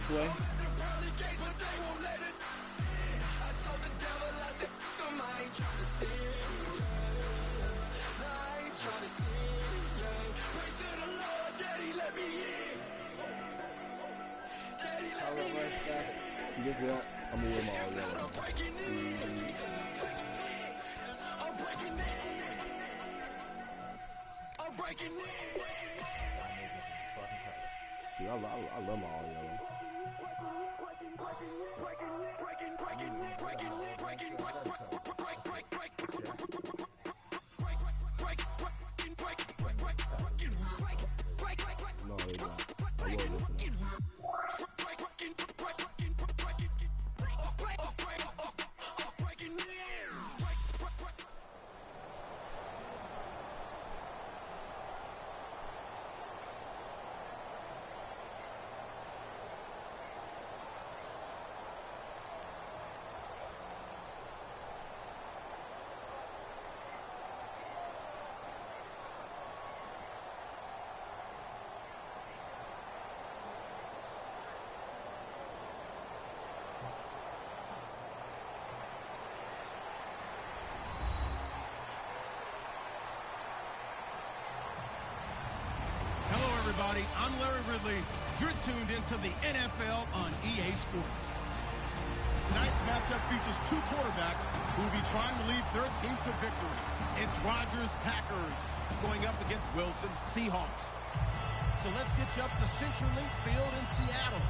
this way. Get it up. I'm gonna wear my all yellow. Dude, I love my all yellow. No, it's not. I love this one. Everybody, I'm Larry Ridley. You're tuned into the NFL on EA Sports. Tonight's matchup features two quarterbacks who will be trying to lead their team to victory. It's Rodgers' Packers going up against Wilson's Seahawks. So let's get you up to CenturyLink Field in Seattle.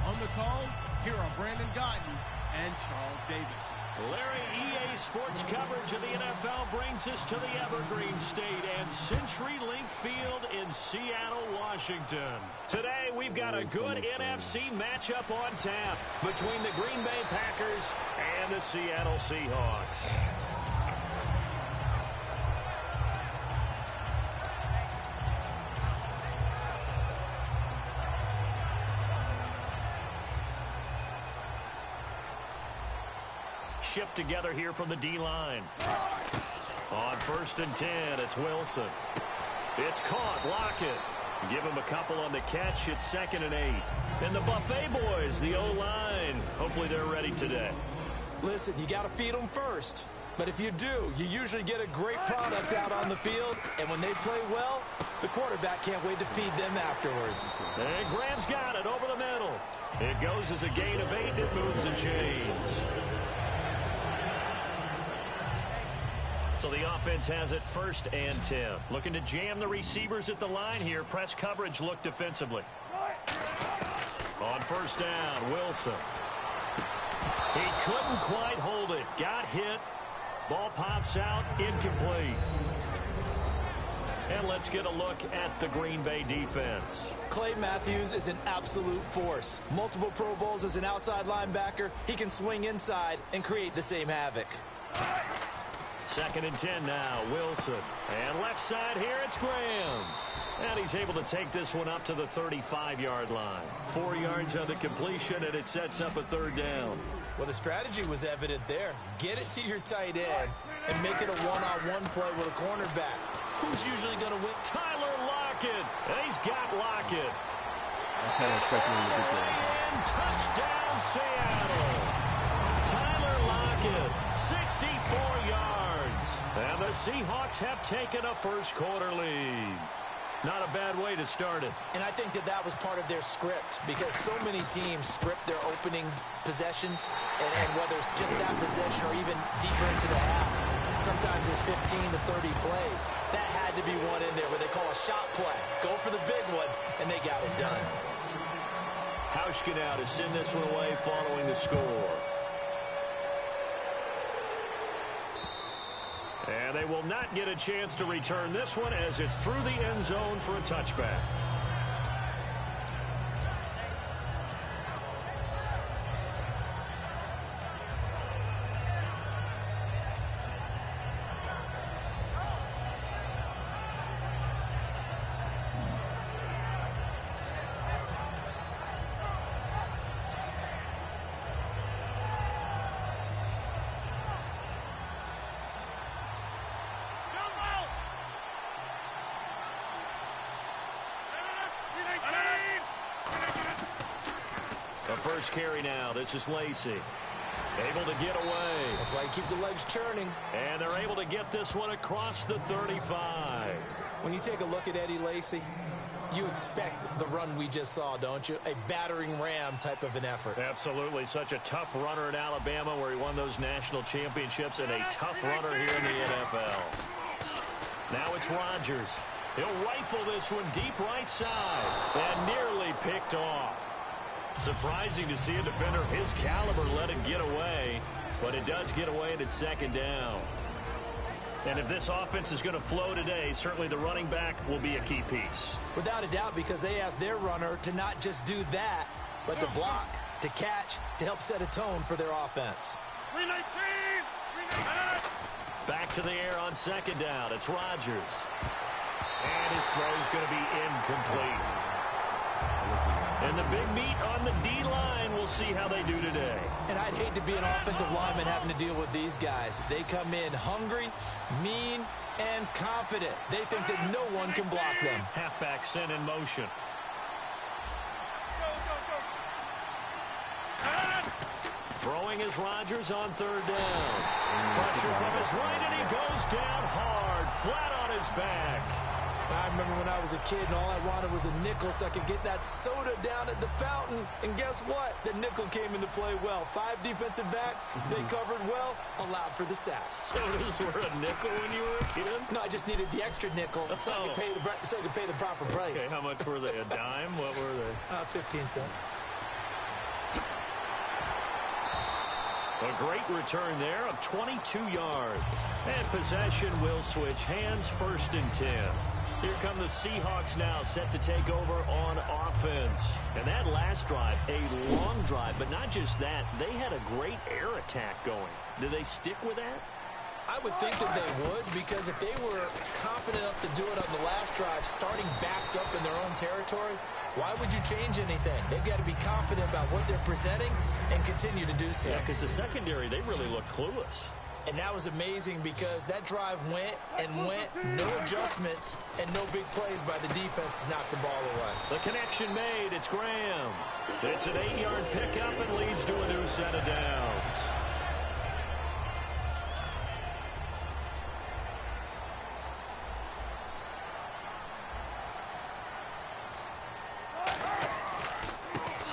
On the call, here are Brandon Guyton and Charles Davis. Larry, EA Sports coverage of the NFL brings us to the Evergreen State and CenturyLink Field in Seattle, Washington. Today, we've got a good NFC matchup on tap between the Green Bay Packers and the Seattle Seahawks. Shift together here from the D-line. On 1st and 10, it's Wilson. It's caught. Lockett. Give him a couple on the catch. It's 2nd and 8. And the Buffet boys, the O-line. Hopefully they're ready today. Listen, you got to feed them first. But if you do, you usually get a great product out on the field. And when they play well, the quarterback can't wait to feed them afterwards. And Graham's got it over the middle. It goes as a gain of 8. It moves the chains. So the offense has it 1st and 10. Looking to jam the receivers at the line here. Press coverage look defensively. On 1st down, Wilson. He couldn't quite hold it. Got hit. Ball pops out. Incomplete. And let's get a look at the Green Bay defense. Clay Matthews is an absolute force. Multiple Pro Bowls as an outside linebacker. He can swing inside and create the same havoc. 2nd and 10 now, Wilson. And left side here, it's Graham. And he's able to take this one up to the 35-yard line. 4 yards on the completion, and it sets up a 3rd down. Well, the strategy was evident there. Get it to your tight end and make it a one-on-one play with a cornerback. Who's usually going to win? Tyler Lockett. And he's got Lockett. I'm kind of expecting him to get there. And touchdown, Seattle. Tyler Lockett, 64 yards. And the Seahawks have taken a first-quarter lead. Not a bad way to start it. And I think that was part of their script, because so many teams script their opening possessions, and whether it's just that possession or even deeper into the half, sometimes it's 15 to 30 plays. That had to be one in there where they call a shot play. Go for the big one, and they got it done. Hauschka now to send this one away following the score. And they will not get a chance to return this one as it's through the end zone for a touchback. The first carry now. This is Lacy. Able to get away. That's why you keep the legs churning. And they're able to get this one across the 35. When you take a look at Eddie Lacy, you expect the run we just saw, don't you? A battering ram type of an effort. Absolutely. Such a tough runner in Alabama where he won those national championships, and a tough runner here in the NFL. Now it's Rodgers. He'll rifle this one deep right side and nearly picked off. Surprising to see a defender of his caliber let it get away, but it does get away and it's second down. And if this offense is going to flow today, certainly the running back will be a key piece. Without a doubt, because they asked their runner to not just do that, but to block, to catch, to help set a tone for their offense. Back to the air on second down. It's Rodgers. And his throw is going to be incomplete. And the big meat on the D-line, we'll see how they do today. And I'd hate to be an offensive lineman having to deal with these guys. They come in hungry, mean, and confident. They think that no one can block them. Halfback sent in motion. Throwing is Rodgers on third down. Pressure from his right, and he goes down hard, flat on his back. I remember when I was a kid and all I wanted was a nickel so I could get that soda down at the fountain. And guess what? The nickel came into play well. 5 defensive backs, they covered well, allowed for the sacks. Sodas were a nickel when you were a kid? No, I just needed the extra nickel so I could pay the proper price. Okay, how much were they? A dime? What were they? 15 cents. A great return there of 22 yards. And possession will switch hands, 1st and 10. Here come the Seahawks now, set to take over on offense. And that last drive, a long drive, but not just that. They had a great air attack going. Do they stick with that? I would think that they would, because if they were confident enough to do it on the last drive, starting backed up in their own territory, why would you change anything? They've got to be confident about what they're presenting and continue to do so. Yeah, because the secondary, they really look clueless. And that was amazing because that drive went and went, no adjustments, and no big plays by the defense to knock the ball away. The connection made. It's Graham. It's an 8-yard pickup and leads to a new set of downs.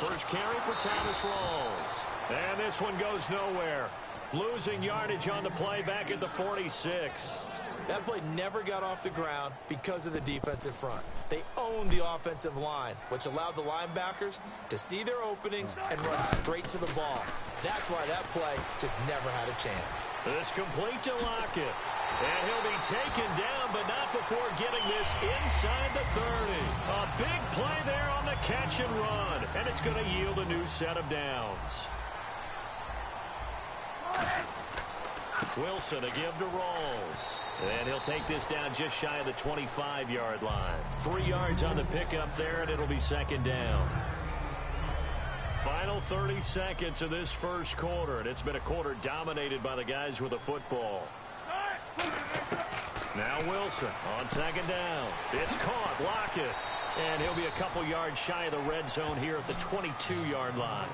First carry for Thomas Rawls. And this one goes nowhere. Losing yardage on the play back at the 46. That play never got off the ground because of the defensive front. They owned the offensive line, which allowed the linebackers to see their openings and run straight to the ball. That's why that play just never had a chance. This complete to Lockett. And he'll be taken down, but not before getting this inside the 30. A big play there on the catch and run. And it's going to yield a new set of downs. Wilson to give to Rawls. And he'll take this down just shy of the 25-yard line. 3 yards on the pickup there, and it'll be second down. Final 30 seconds of this first quarter, and it's been a quarter dominated by the guys with the football. Now Wilson on second down. It's caught. Lockett. And he'll be a couple yards shy of the red zone here at the 22-yard line.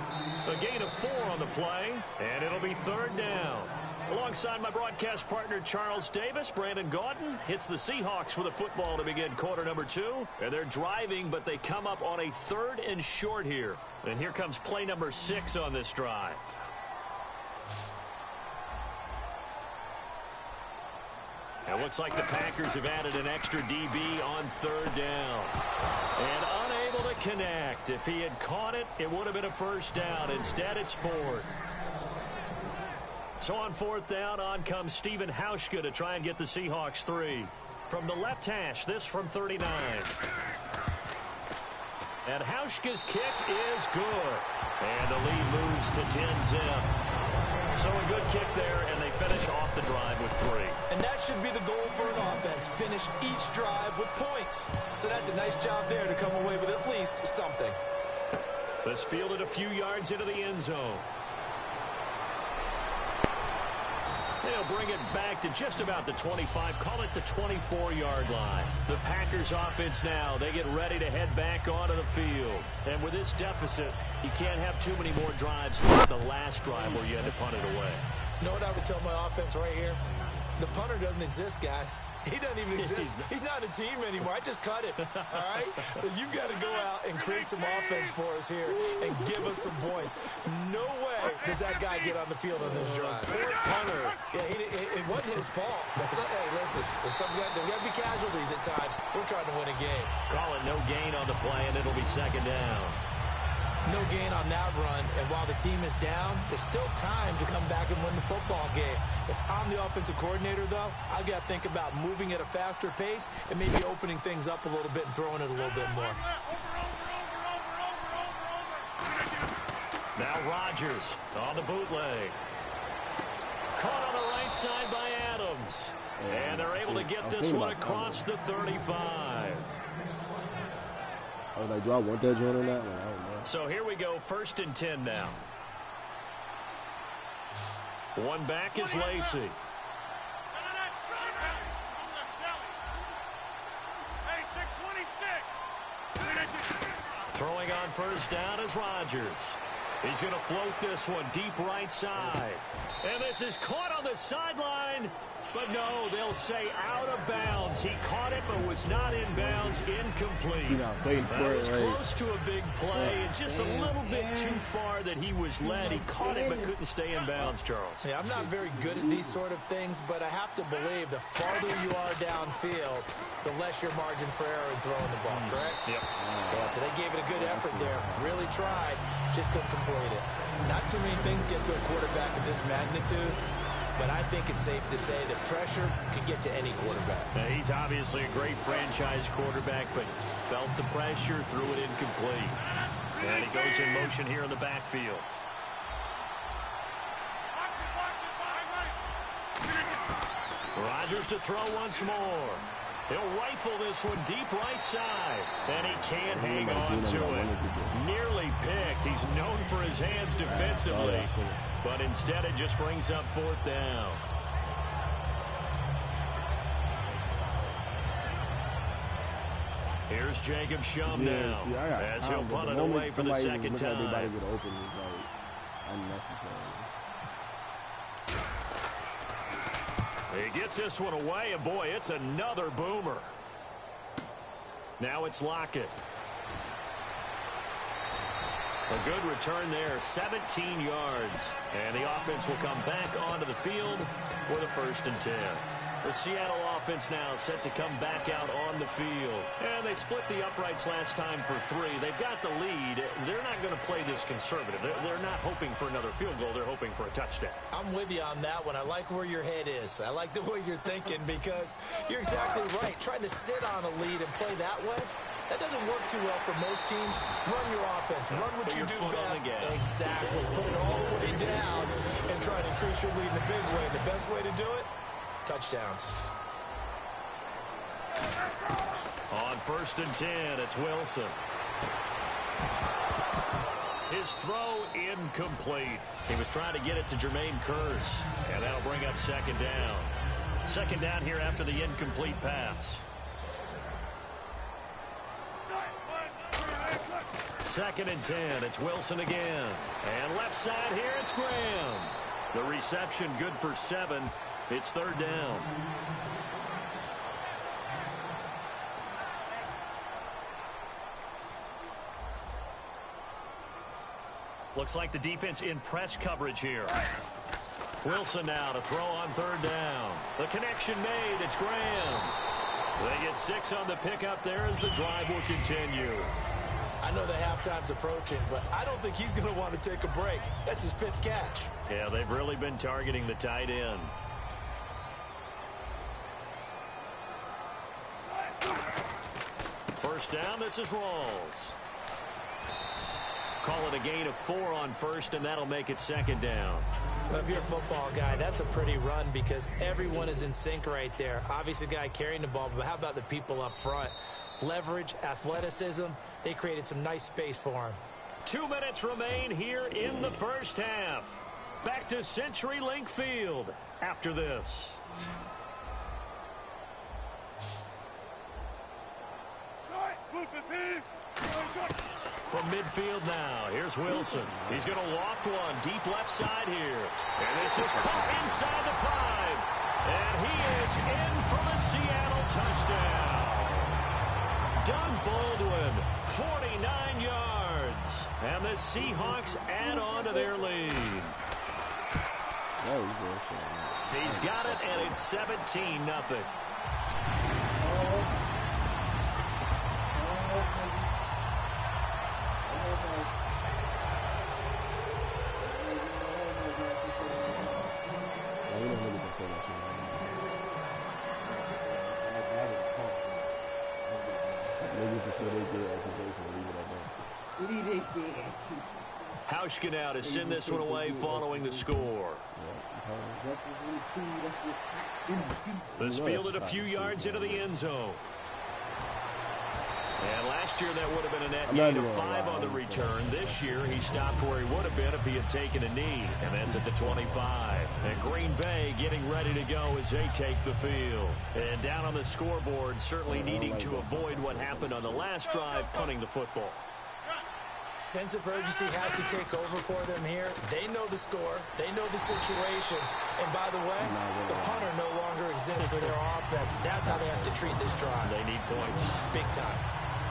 A gain of 4 on the play, and it'll be third down. Alongside my broadcast partner, Charles Davis, Brandon Gaudin hits the Seahawks with a football to begin quarter number 2. And they're driving, but they come up on a 3rd and short here. And here comes play number 6 on this drive. It looks like the Packers have added an extra DB on third down. And unable to connect. If he had caught it, it would have been a first down. Instead, it's 4th. So on 4th down, on comes Stephen Hauschka to try and get the Seahawks 3. From the left hash, this from 39. And Hauschka's kick is good. And the lead moves to 10-zip. So a good kick there, and they finish off the drive with 3. And that should be the goal for an offense, finish each drive with points. So that's a nice job there to come away with at least something. This fielded a few yards into the end zone. They'll bring it back to just about the 25, call it the 24-yard line. The Packers offense now, they get ready to head back onto the field. And with this deficit, You can't have too many more drives like the last drive where you had to punt it away. You know what I would tell my offense right here? The punter doesn't exist, guys. He doesn't even exist. He's not a team anymore. I just cut it, all right? So you've got to go out and create some offense for us here and give us some points. No way does that guy get on the field on this drive. Poor punter. Yeah, it wasn't his fault. But hey, listen, there got to be casualties at times. We're trying to win a game. Call it no gain on the play, and it'll be second down. No gain on that run, and while the team is down, there's still time to come back and win the football game. If I'm the offensive coordinator, though, I've got to think about moving at a faster pace and maybe opening things up a little bit and throwing it a little bit more. Now Rodgers on the bootleg. Caught on the right side by Adams. And they're able to get this one across the 35. I was like, do I want that joint on that? Like, I don't know. So here we go, 1st and 10 now. One back is Lacy. Throwing on 1st down is Rodgers. He's going to float this one deep right side. And this is caught on the sideline. But no, they'll say out of bounds. He caught it, but was not in bounds. Incomplete. That was close to a big play, and just a little bit too far that he was led. He caught it, but couldn't stay in bounds, Charles. Yeah, I'm not very good at these sort of things, but I have to believe the farther you are downfield, the less your margin for error in throwing the ball, correct? Yep. Yeah, so they gave it a good effort there. Really tried, just couldn't complete it. Not too many things get to a quarterback of this magnitude, but I think it's safe to say that pressure could get to any quarterback. He's obviously a great franchise quarterback, but felt the pressure, threw it incomplete. And he goes in motion here in the backfield. Rodgers to throw once more. He'll rifle this one deep right side. And he can't hang on to it. Nearly picked. He's known for his hands defensively. But instead it just brings up 4th down. Here's Jacob Shum now. As he'll punt it away for the second time. He gets this one away, and boy, it's another boomer. Now it's Lockett. A good return there, 17 yards. And the offense will come back onto the field with a 1st and 10. The Seattle offense now set to come back out on the field. And they split the uprights last time for 3. They've got the lead. They're not going to play this conservative. They're not hoping for another field goal. They're hoping for a touchdown. I'm with you on that one. I like where your head is. I like the way you're thinking because you're exactly right. Trying to sit on a lead and play that way, that doesn't work too well for most teams. Run your offense. Run what you do best. Exactly. Put it all the way down and try to increase your lead in a big way. The best way to do it, touchdowns. On 1st and 10, it's Wilson. His throw incomplete. He was trying to get it to Jermaine Kearse, and that'll bring up 2nd down. 2nd down here after the incomplete pass. 2nd and 10, it's Wilson again. And left side here, it's Graham. The reception good for 7. It's 3rd down. Looks like the defense in press coverage here. Wilson now to throw on 3rd down. The connection made. It's Graham. They get 6 on the pickup there as the drive will continue. I know the halftime's approaching, but I don't think he's going to want to take a break. That's his 5th catch. Yeah, they've really been targeting the tight end. First down, this is Rawls. Call it a gain of 4 on 1st, and that'll make it 2nd down. Well, if you're a football guy, that's a pretty run because everyone is in sync right there. Obviously, the guy carrying the ball, but how about the people up front? Leverage, athleticism, they created some nice space for him. 2 minutes remain here in the first half. Back to CenturyLink Field after this. from midfield now. Here's Wilson. He's going to loft one deep left side here. And this is caught inside the 5. And he is in for a Seattle touchdown. Doug Baldwin, 49 yards. And the Seahawks add on to their lead. He's got it, and it's 17-0. Hauschka now to send this one away following the score. This fielded a few yards into the end zone. And last year that would have been a net gain of 5 on the return. This year he stopped where he would have been if he had taken a knee. And that's at the 25. And Green Bay getting ready to go as they take the field. And down on the scoreboard, certainly needing to avoid what happened on the last drive, punting the football. Sense of urgency has to take over for them here. They know the score. They know the situation. And by the way, the punter no longer exists for their offense. That's how they have to treat this drive. They need points. Big time.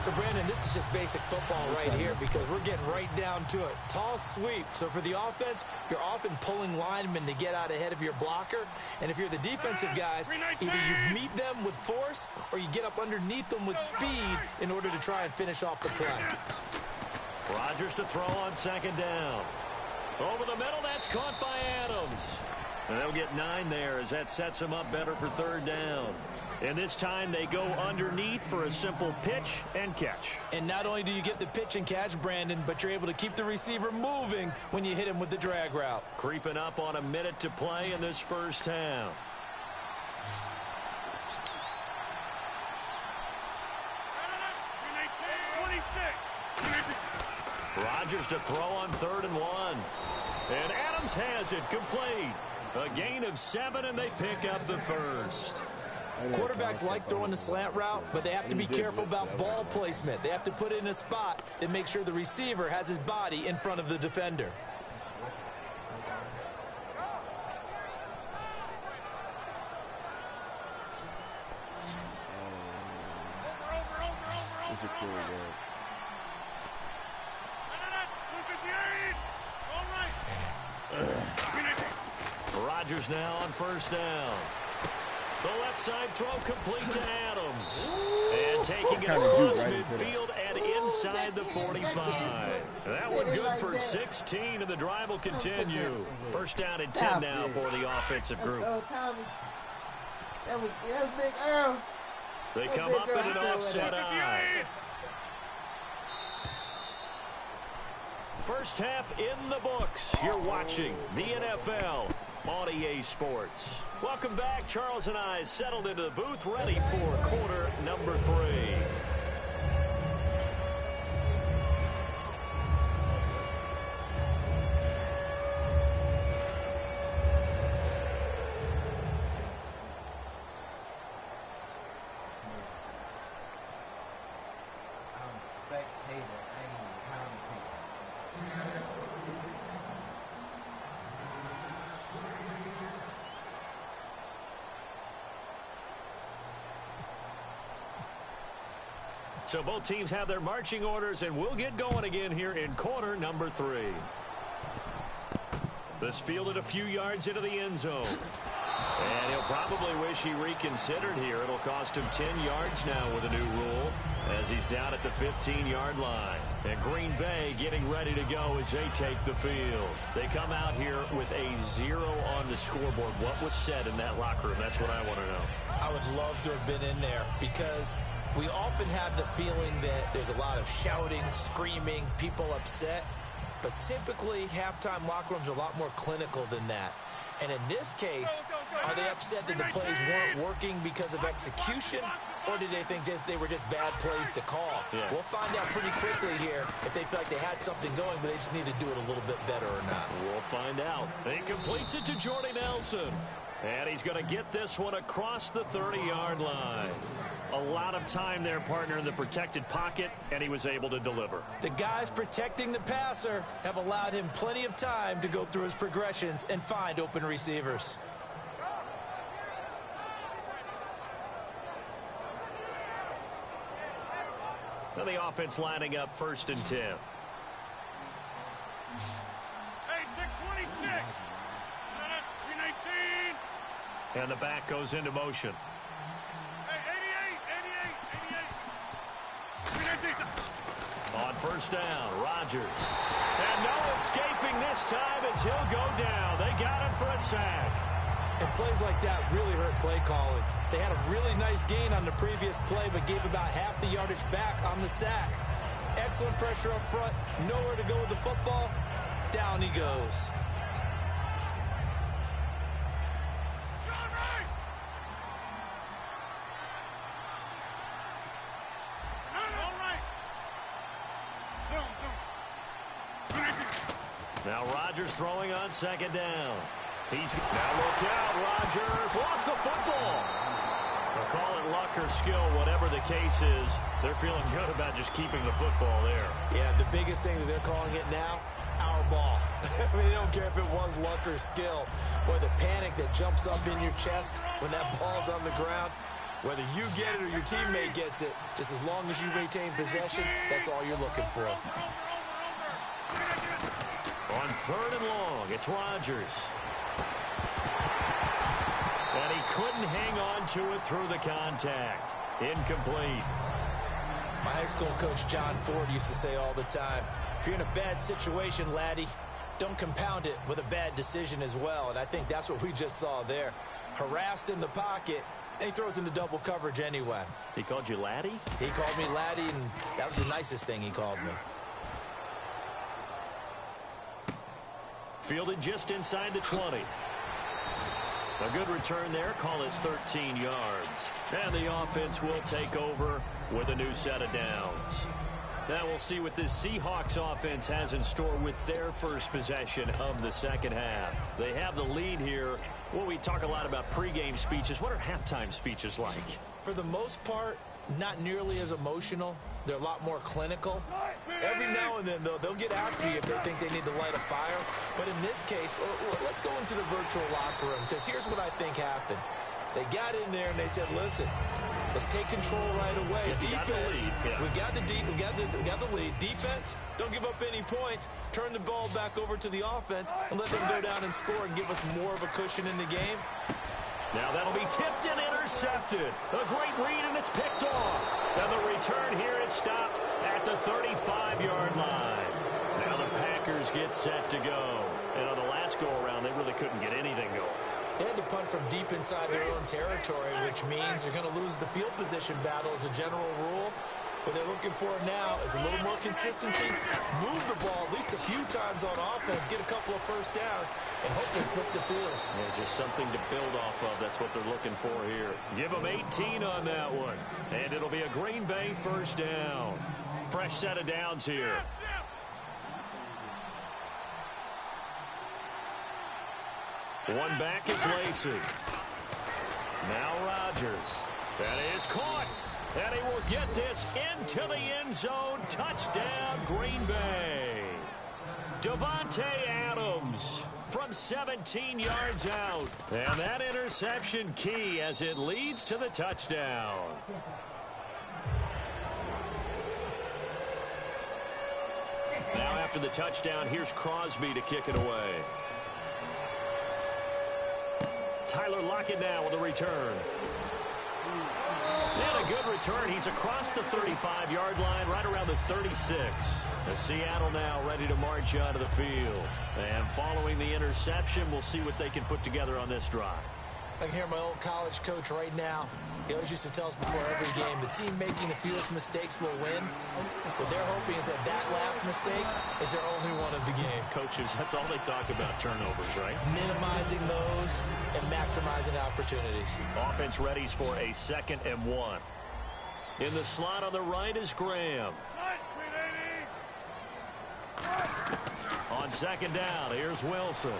So, Brandon, this is just basic football right here because we're getting right down to it. Tall sweep. So, for the offense, you're often pulling linemen to get out ahead of your blocker. And if you're the defensive guys, either you meet them with force or you get up underneath them with speed in order to try and finish off the play. Rodgers to throw on second down. Over the middle, that's caught by Adams. And they'll get 9 there as that sets them up better for third down. And this time they go underneath for a simple pitch and catch. And not only do you get the pitch and catch, Brandon, but you're able to keep the receiver moving when you hit him with the drag route. Creeping up on a minute to play in this first half. Rodgers to throw on 3rd and 1. And Adams has it complete. A gain of 7, and they pick up the first. Quarterbacks like throwing the slant route, but they have to be careful about ball placement. They have to put it in a spot that makes sure the receiver has his body in front of the defender. Rodgers now on first down. The left side throw complete to Adams. And taking it across midfield and inside the 45. That one good for 16, and the drive will continue. First down and 10 now for the offensive group. They come up in an offset eye. First half in the books. You're watching the NFL on EA Sports. Welcome back. Charles and I settled into the booth, ready for quarter number 3. So both teams have their marching orders, and we'll get going again here in quarter number 3. This fielded a few yards into the end zone. And he'll probably wish he reconsidered here. It'll cost him 10 yards now with a new rule as he's down at the 15-yard line. And Green Bay getting ready to go as they take the field. They come out here with a 0 on the scoreboard. What was said in that locker room? That's what I want to know. I would love to have been in there because we often have the feeling that there's a lot of shouting, screaming, people upset. But typically, halftime locker rooms are a lot more clinical than that. And in this case, are they upset that the plays weren't working because of execution, or did they think they were just bad plays to call? Yeah. We'll find out pretty quickly here if they feel like they had something going, but they just need to do it a little bit better or not. We'll find find out. He completes it to Jordy Nelson. And he's going to get this one across the 30-yard line. A lot of time there, partner, in the protected pocket, and he was able to deliver. The guys protecting the passer have allowed him plenty of time to go through his progressions and find open receivers. Now the offense lining up 1st and 10. Hey, check 26. 319. And the back goes into motion. Hey, 88. 319. On 1st down, Rodgers. And no escaping this time as he'll go down. They got him for a sack. And plays like that really hurt play calling. They had a really nice gain on the previous play, but gave about half the yardage back on the sack. Excellent pressure up front. Nowhere to go with the football. Down he goes. Now Rodgers throwing on 2nd down. Now look out, Rodgers lost the football. They'll call it luck or skill, whatever the case is. They're feeling good about just keeping the football there. Yeah, the biggest thing that they're calling it now, our ball. I mean, they don't care if it was luck or skill. Boy, the panic that jumps up in your chest when that ball's on the ground, whether you get it or your teammate gets it, just as long as you retain possession, that's all you're looking for. On 3rd and long, it's Rodgers. And he couldn't hang on to it through the contact. Incomplete. My high school coach, John Ford, used to say all the time, if you're in a bad situation, laddie, don't compound it with a bad decision as well. And I think that's what we just saw there. Harassed in the pocket, and he throws into double coverage anyway. He called you laddie? He called me laddie, and that was the nicest thing he called me. Fielded just inside the 20. A good return there. Call it 13 yards. And the offense will take over with a new set of downs. Now we'll see what this Seahawks offense has in store with their first possession of the 2nd half. They have the lead here. Well, we talk a lot about pregame speeches. What are halftime speeches like? For the most part, not nearly as emotional. They're a lot more clinical. Every now and then, though, they'll get after you if they think they need to light a fire. But in this case, let's go into the virtual locker room, because here's what I think happened. They got in there and they said, listen, let's take control right away. Yeah, defense, we got the lead. Defense, don't give up any points. Turn the ball back over to the offense and let them go down and score and give us more of a cushion in the game. Now that'll be tipped and intercepted. A great read, and it's picked off. And the return here is stopped at the 35-yard line. Now the Packers get set to go. And on the last go-around, they really couldn't get anything going. They had to punt from deep inside their own territory, which means they're going to lose the field position battle as a general rule. What they're looking for now is a little more consistency, move the ball at least a few times on offense, get a couple of first downs, and hopefully flip the field. Yeah, just something to build off of. That's what they're looking for here. Give them 18 on that one. And it'll be a Green Bay 1st down. Fresh set of downs here. One back is Lacey. Now Rodgers. That is caught. And he will get this into the end zone. Touchdown, Green Bay. Davante Adams from 17 yards out. And that interception key as it leads to the touchdown. Now after the touchdown, here's Crosby to kick it away. Tyler Lockett now with a return. And a good return. He's across the 35-yard line, right around the 36. As Seattle now ready to march out of the field. And following the interception, we'll see what they can put together on this drive. I can hear my old college coach right now. He always used to tell us before every game, the team making the fewest mistakes will win. What they're hoping is that that last mistake is their only one of the game. Coaches, that's all they talk about, turnovers, right? Minimizing those and maximizing opportunities. Offense readies for a 2nd and 1. In the slot on the right is Graham. On second down, here's Wilson.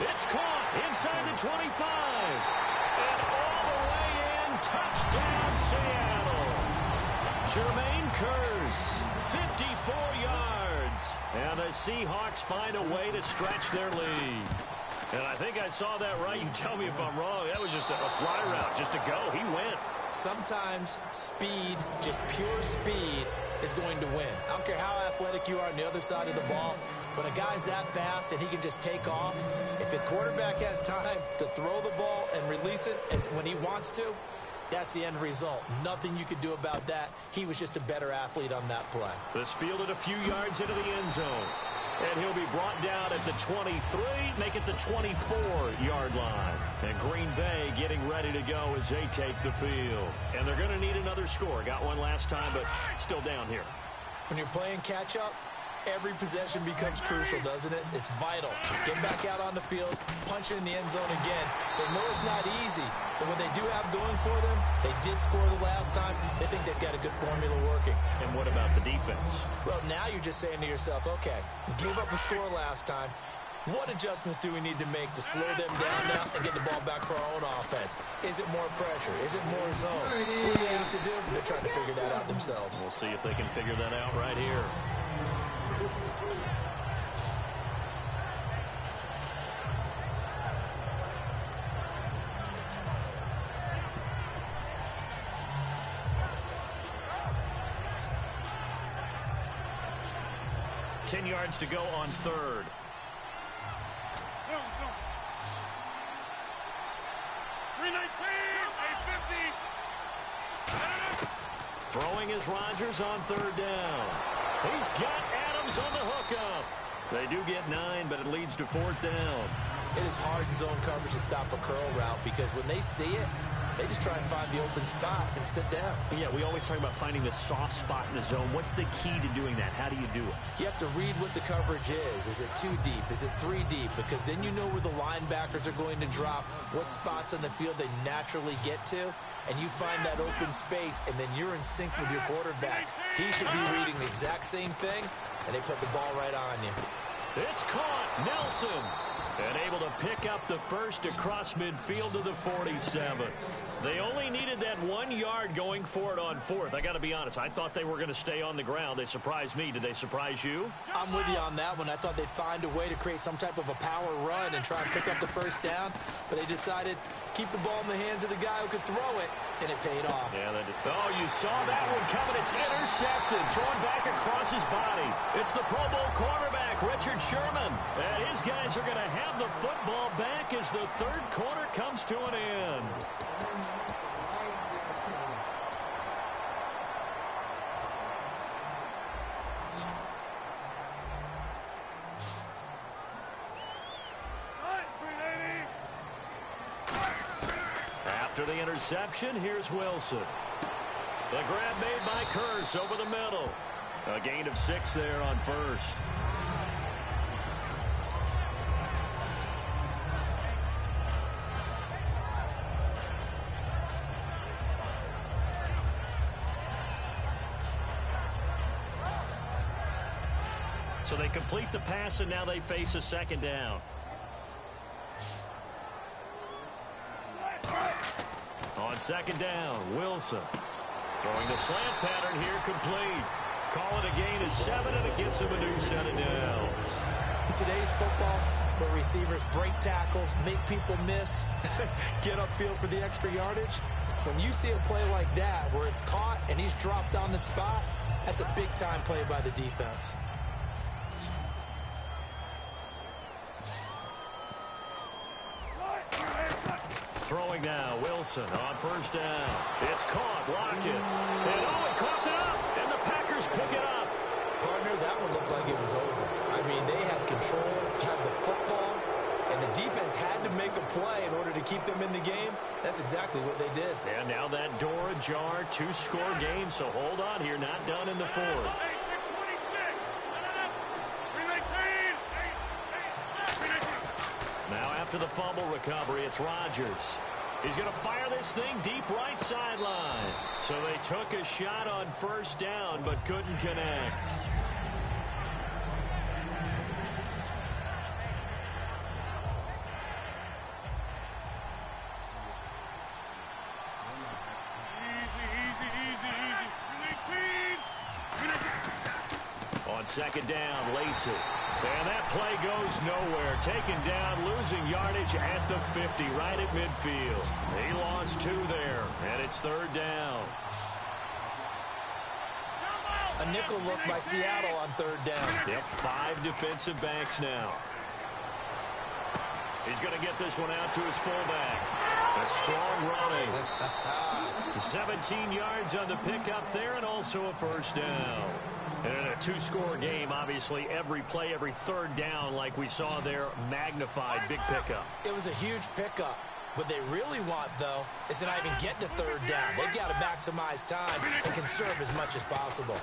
It's caught inside the 25. And all the way in, touchdown Seattle. Jermaine Kearse, 54 yards. And the Seahawks find a way to stretch their lead. And I think I saw that right. You tell me if I'm wrong. That was just a fly route, just to go. He went. Sometimes speed, just pure speed, is going to win. I don't care how athletic you are on the other side of the ball. When a guy's that fast and he can just take off, if a quarterback has time to throw the ball and release it when he wants to, that's the end result. Nothing you could do about that. He was just a better athlete on that play. This fielded a few yards into the end zone. And he'll be brought down at the 23, make it the 24-yard line. And Green Bay getting ready to go as they take the field. And they're going to need another score. Got one last time, but still down here. When you're playing catch-up, every possession becomes crucial, doesn't it? It's vital. Get back out on the field, punch it in the end zone again. They know it's not easy, but what they do have going for them, they did score the last time. They think they've got a good formula working. And what about the defense? Well, now you're just saying to yourself, okay, we gave up a score last time. What adjustments do we need to make to slow them down now and get the ball back for our own offense? Is it more pressure? Is it more zone? What do they have to do? They're trying to figure that out themselves. We'll see if they can figure that out right here. Ten yards to go on third. Throwing is Rodgers on third down. He's got Adams on the hookup. They do get 9, but it leads to fourth down. It is hard in zone coverage to stop a curl route because when they see it, they just try and find the open spot and sit down. Yeah, we always talk about finding the soft spot in the zone. What's the key to doing that? How do you do it? You have to read what the coverage is. Is it 2 deep? Is it 3 deep? Because then you know where the linebackers are going to drop, what spots on the field they naturally get to, and you find that open space, and then you're in sync with your quarterback. He should be reading the exact same thing, and they put the ball right on you. It's caught. Nelson. And able to pick up the first across midfield to the 47. They only needed that 1 yard going for it on fourth. I got to be honest. I thought they were going to stay on the ground. They surprised me. Did they surprise you? I'm with you on that one. I thought they'd find a way to create some type of a power run and try and pick up the first down. But they decided keep the ball in the hands of the guy who could throw it, and it paid off. Yeah, they did. Oh, you saw that one coming. It's intercepted. Thrown back across his body. It's the Pro Bowl cornerback, Richard Sherman. And his guys are going to have the football back as the third quarter comes to an end. After the interception, here's Wilson. The grab made by Kearse over the middle. A gain of 6 there on first. So they complete the pass, and now they face a second down. On second down, Wilson. Throwing the slant pattern here, complete. Call it a gain of 7, and it gets him a new set of downs. In today's football, where receivers break tackles, make people miss, get upfield for the extra yardage, when you see a play like that where it's caught and he's dropped on the spot, that's a big-time play by the defense. Throwing now, Wilson on first down. It's caught, Lockett. And oh, it coughed it up, and the Packers pick it up. Partner, that one looked like it was over. I mean, they had control, had the football, and the defense had to make a play in order to keep them in the game. That's exactly what they did. And now that door ajar, 2-score game, so hold on here, not done in the fourth. Now after the fumble recovery, it's Rodgers. He's going to fire this thing deep right sideline. So they took a shot on first down, but couldn't connect. second down, Lacey. And that play goes nowhere. Taken down, losing yardage at the 50, right at midfield. He lost 2 there, and it's third down. A nickel look by Seattle on third down. Yep, 5 defensive backs now. He's going to get this one out to his fullback. A strong running. 17 yards on the pickup there, and also a first down. And in a 2-score game, obviously, every play, every third down, like we saw there, magnified. Big pickup. It was a huge pickup. What they really want, though, is to not even get to third down. They've got to maximize time and conserve as much as possible.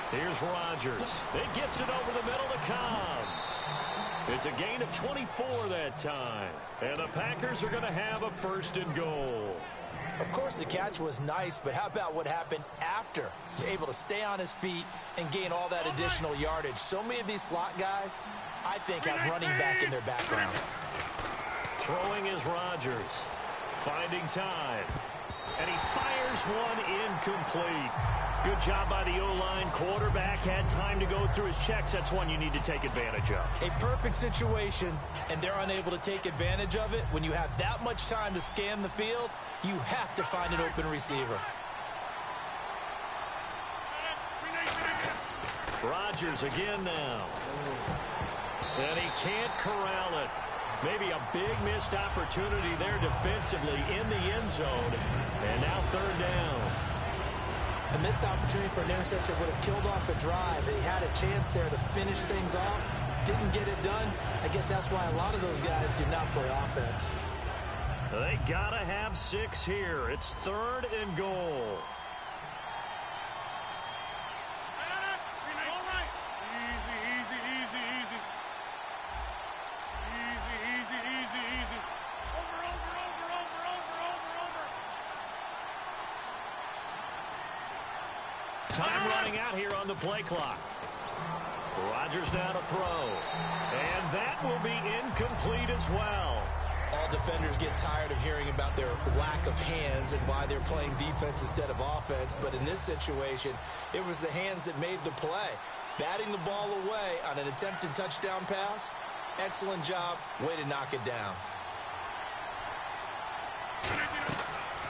Here's Rodgers. It gets it over the middle to Cobb. It's a gain of 24 that time. And the Packers are going to have a first and goal. Of course, the catch was nice, but how about what happened after? Able to stay on his feet and gain all that additional yardage. So many of these slot guys, I think, have running back in their background. Throwing is Rodgers. Finding time. And he fires one incomplete. Good job by the O-line. Quarterback had time to go through his checks. That's one you need to take advantage of. A perfect situation, and they're unable to take advantage of it. When you have that much time to scan the field, you have to find an open receiver. Rodgers again now. And he can't corral it. Maybe a big missed opportunity there defensively in the end zone. And now third down. A missed opportunity for an interception would have killed off a drive. He had a chance there to finish things off. Didn't get it done. I guess that's why a lot of those guys do not play offense. They gotta have 6 here. It's third and goal. Time running out here on the play clock. Rodgers now to throw. And that will be incomplete as well. All defenders get tired of hearing about their lack of hands and why they're playing defense instead of offense. But in this situation, it was the hands that made the play. Batting the ball away on an attempted touchdown pass. Excellent job. Way to knock it down.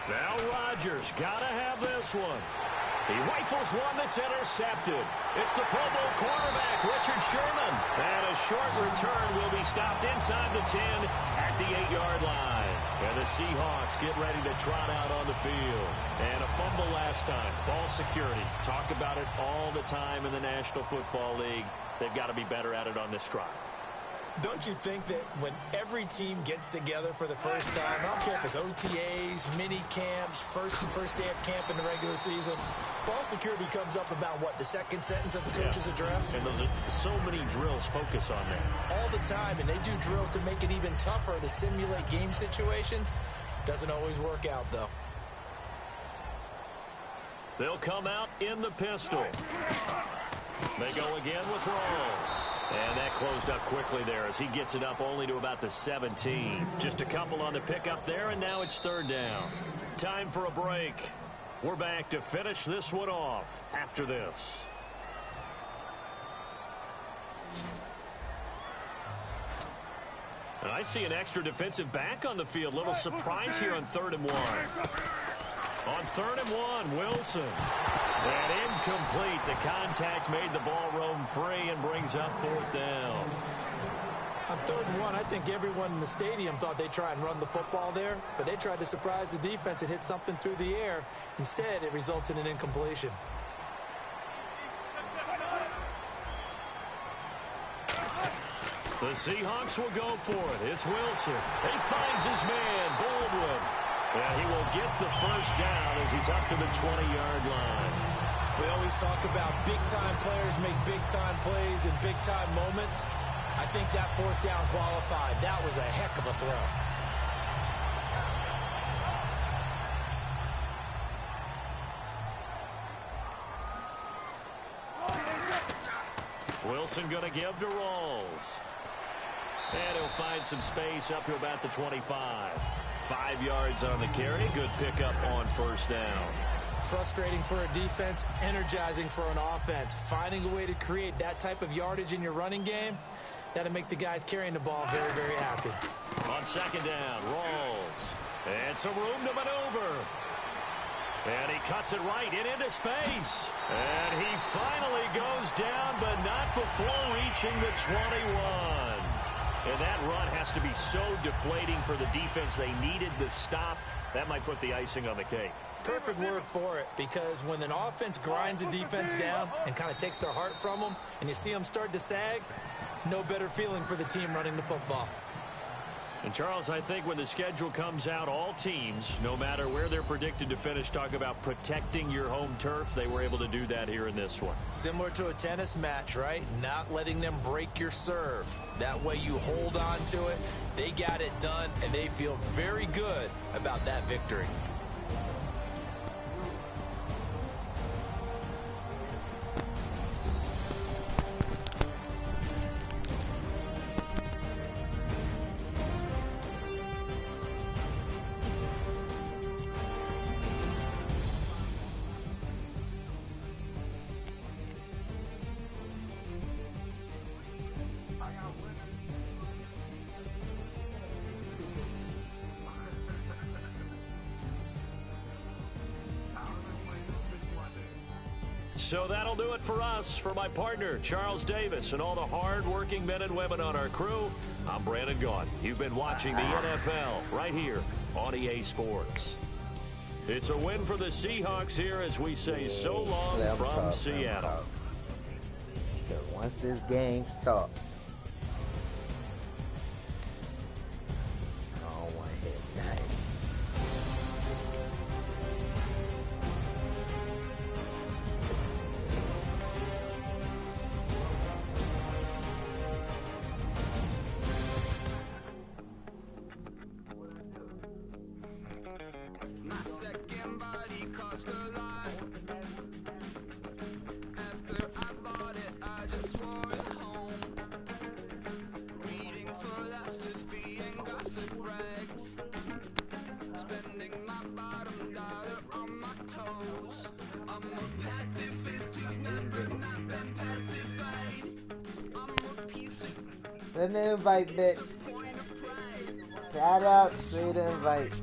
Now Rodgers got to have this one. He rifles one that's intercepted. It's the Pro Bowl quarterback, Richard Sherman. And a short return will be stopped inside the 10 at the 8-yard line. And the Seahawks get ready to trot out on the field. And a fumble last time. Ball security. Talk about it all the time in the National Football League. They've got to be better at it on this drive. Don't you think that when every team gets together for the first time, I don't care if it's OTAs, mini camps, first day of camp in the regular season, ball security comes up about, what, the second sentence of the coach's address? And those are so many drills focus on that. All the time, and they do drills to make it even tougher to simulate game situations. Doesn't always work out, though. They'll come out in the pistol. They go again with Rawls. And that closed up quickly there as he gets it up only to about the 17. Just a couple on the pickup there, and now it's third down. Time for a break. We're back to finish this one off after this. And I see an extra defensive back on the field. Little surprise here on 3rd and 1. On 3rd and 1, Wilson. And incomplete. The contact made the ball roam free and brings up 4th down. On 3rd and 1, I think everyone in the stadium thought they'd try and run the football there, but they tried to surprise the defense and hit something through the air. Instead, it results in an incompletion. The Seahawks will go for it. It's Wilson. He finds his man, Baldwin. And he will get the first down as he's up to the 20-yard line. We always talk about big-time players make big-time plays in big-time moments. I think that 4th down qualified. That was a heck of a throw. Wilson going to give to Rawls. And he'll find some space up to about the 25. 5 yards on the carry. Good pickup on 1st down. Frustrating for a defense, energizing for an offense. Finding a way to create that type of yardage in your running game, that'll make the guys carrying the ball very, very happy. On second down, rolls. And some room to maneuver. And he cuts it right into space. And he finally goes down, but not before reaching the 21. And that run has to be so deflating for the defense. They needed the stop. That might put the icing on the cake. Perfect word for it, because when an offense grinds a defense down and kind of takes their heart from them, and you see them start to sag, no better feeling for the team running the football. And, Charles, I think when the schedule comes out, all teams, no matter where they're predicted to finish, talk about protecting your home turf. They were able to do that here in this one. Similar to a tennis match, right? Not letting them break your serve. That way you hold on to it. They got it done, and they feel very good about that victory. So that'll do it for us. For my partner, Charles Davis, and all the hard-working men and women on our crew, I'm Brandon Gaughan. You've been watching the NFL right here on EA Sports. It's a win for the Seahawks here as we say so long from Seattle. Once this game stops, I don't want to hit that. Send the invite, bitch. Shout out, straight invite.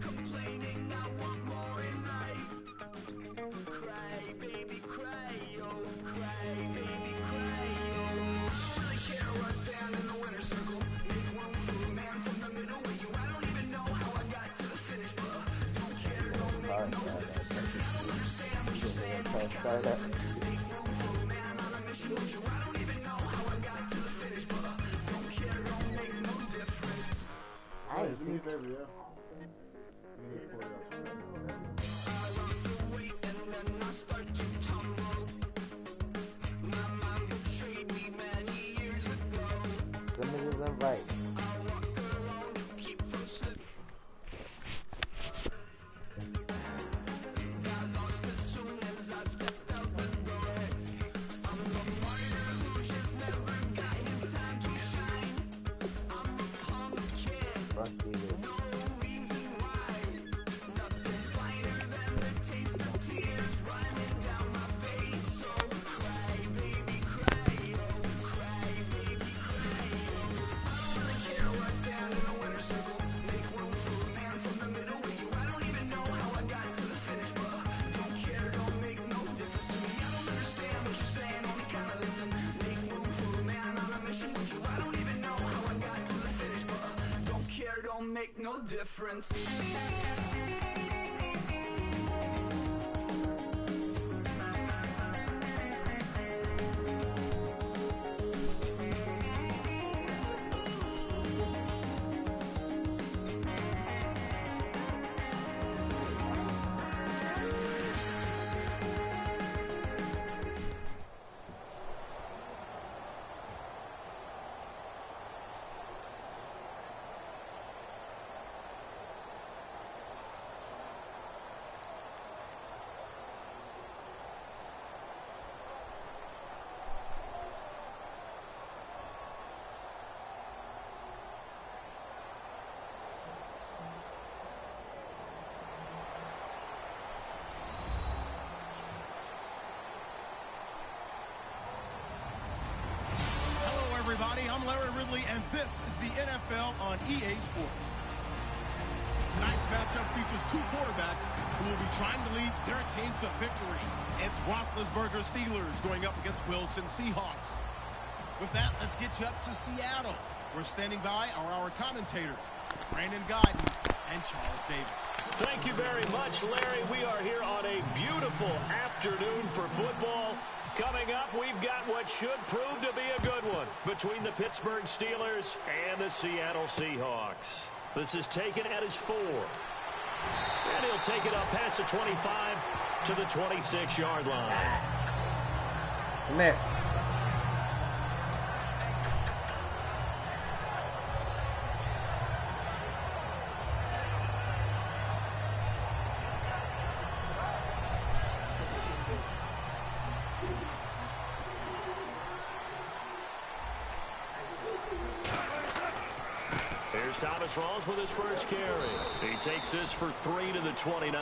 Make no difference. I'm Larry Ridley, and this is the NFL on EA Sports. Tonight's matchup features two quarterbacks who will be trying to lead their team to victory. It's Roethlisberger Steelers going up against Wilson Seahawks. With that, let's get you up to Seattle. We're standing by are our commentators, Brandon Guyton and Charles Davis. Thank you very much, Larry. We are here on a beautiful afternoon for football. Coming up, we've got what should prove to be a good one between the Pittsburgh Steelers and the Seattle Seahawks. This is taken at his 4. And he'll take it up past the 25 to the 26-yard line. Come here. Thomas Rawls with his first carry. He takes this for 3 to the 29.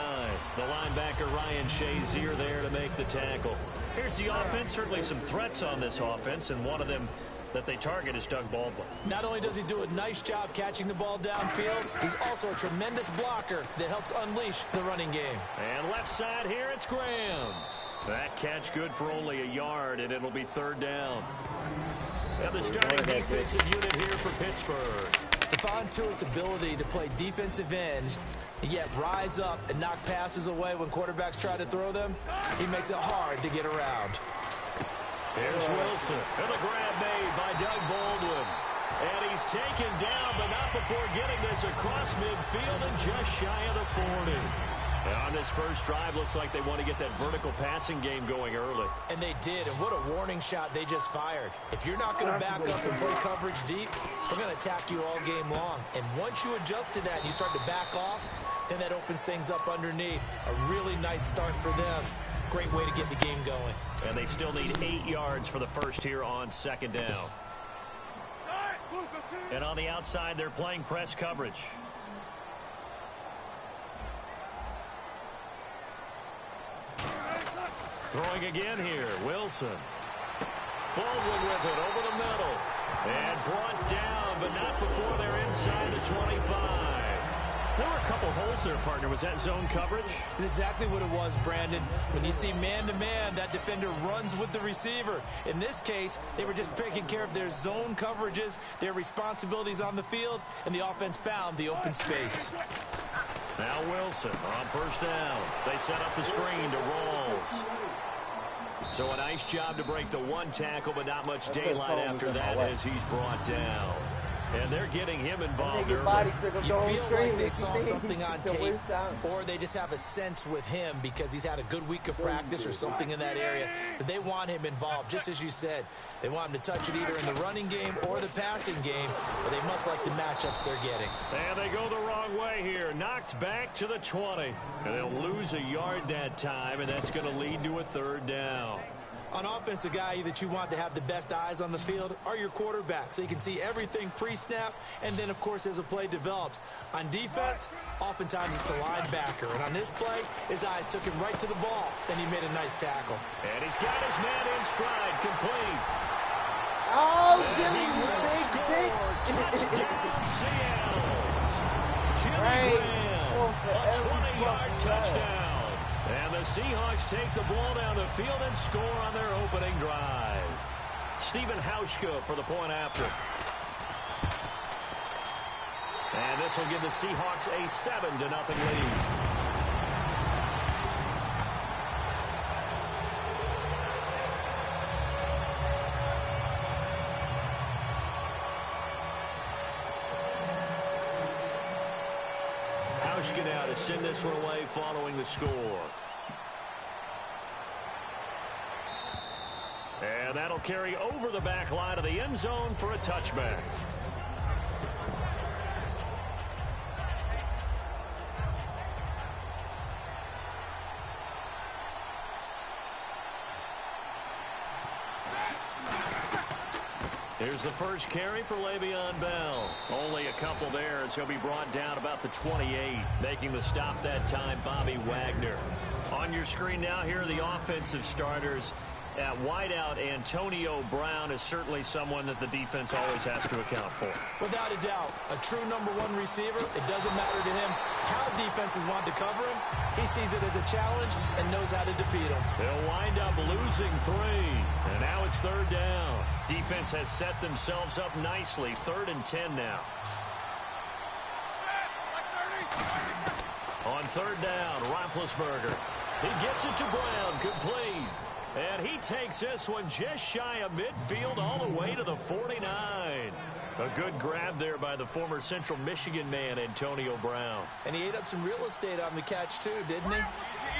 The linebacker Ryan Shazier there to make the tackle. Here's the offense. Certainly some threats on this offense, and one of them that they target is Doug Baldwin. Not only does he do a nice job catching the ball downfield, he's also a tremendous blocker that helps unleash the running game. And left side here, it's Graham. That catch good for only a yard, and it'll be 3rd down. And the starting defensive unit here for Pittsburgh. Stephon Tuitt's ability to play defensive end and yet rise up and knock passes away when quarterbacks try to throw them, he makes it hard to get around. Here's Wilson, and the grab made by Doug Baldwin. And he's taken down, but not before getting this across midfield and just shy of the 40. And on this first drive, looks like they want to get that vertical passing game going early. And they did, and what a warning shot they just fired. If you're not going to back up and play coverage deep, we're going to attack you all game long. And once you adjust to that and you start to back off, then that opens things up underneath. A really nice start for them. Great way to get the game going. And they still need 8 yards for the first here on 2nd down. And on the outside, they're playing press coverage. Throwing again here, Wilson. Baldwin with it over the middle. And brought down, but not before they're inside the 25. There were a couple holes there, partner. Was that zone coverage? It's exactly what it was, Brandon. When you see man-to-man, that defender runs with the receiver. In this case, they were just taking care of their zone coverages, their responsibilities on the field, and the offense found the open space. Now Wilson on 1st down. They set up the screen to Rawls. So a nice job to break the 1 tackle, but not much daylight after that as he's brought down. And they're getting him involved early. You feel like they saw something on tape, or they just have a sense with him because he's had a good week of practice or something in that area that they want him involved. Just as you said, they want him to touch it either in the running game or the passing game, but they must like the matchups they're getting. And they go the wrong way here. Knocked back to the 20. And they'll lose a yard that time, and that's going to lead to a 3rd down. On offense, the guy that you want to have the best eyes on the field are your quarterbacks, so you can see everything pre-snap, and then, of course, as the play develops. On defense, oftentimes it's the linebacker, and on this play, his eyes took him right to the ball, and he made a nice tackle. And he's got his man in stride, complete. Oh, Jimmy, you big Touchdown, Seattle. Jimmy Graham, a 20-yard touchdown. And the Seahawks take the ball down the field and score on their opening drive. Stephen Hauschka for the point after. And this will give the Seahawks a 7-0 lead. Hauschka now to send this one away following the score. And that'll carry over the back line of the end zone for a touchback. Here's the first carry for Le'Veon Bell. Only a couple there as he'll be brought down about the 28. Making the stop that time, Bobby Wagner. On your screen now, here are the offensive starters. At wideout, Antonio Brown is certainly someone that the defense always has to account for. Without a doubt, a true #1 receiver. It doesn't matter to him how defenses want to cover him. He sees it as a challenge and knows how to defeat him. They'll wind up losing 3. And now it's 3rd down. Defense has set themselves up nicely. 3rd and 10 now. On 3rd down, Roethlisberger. He gets it to Brown, complete. And he takes this one just shy of midfield all the way to the 49. A good grab there by the former Central Michigan man, Antonio Brown. And he ate up some real estate on the catch, too, didn't he?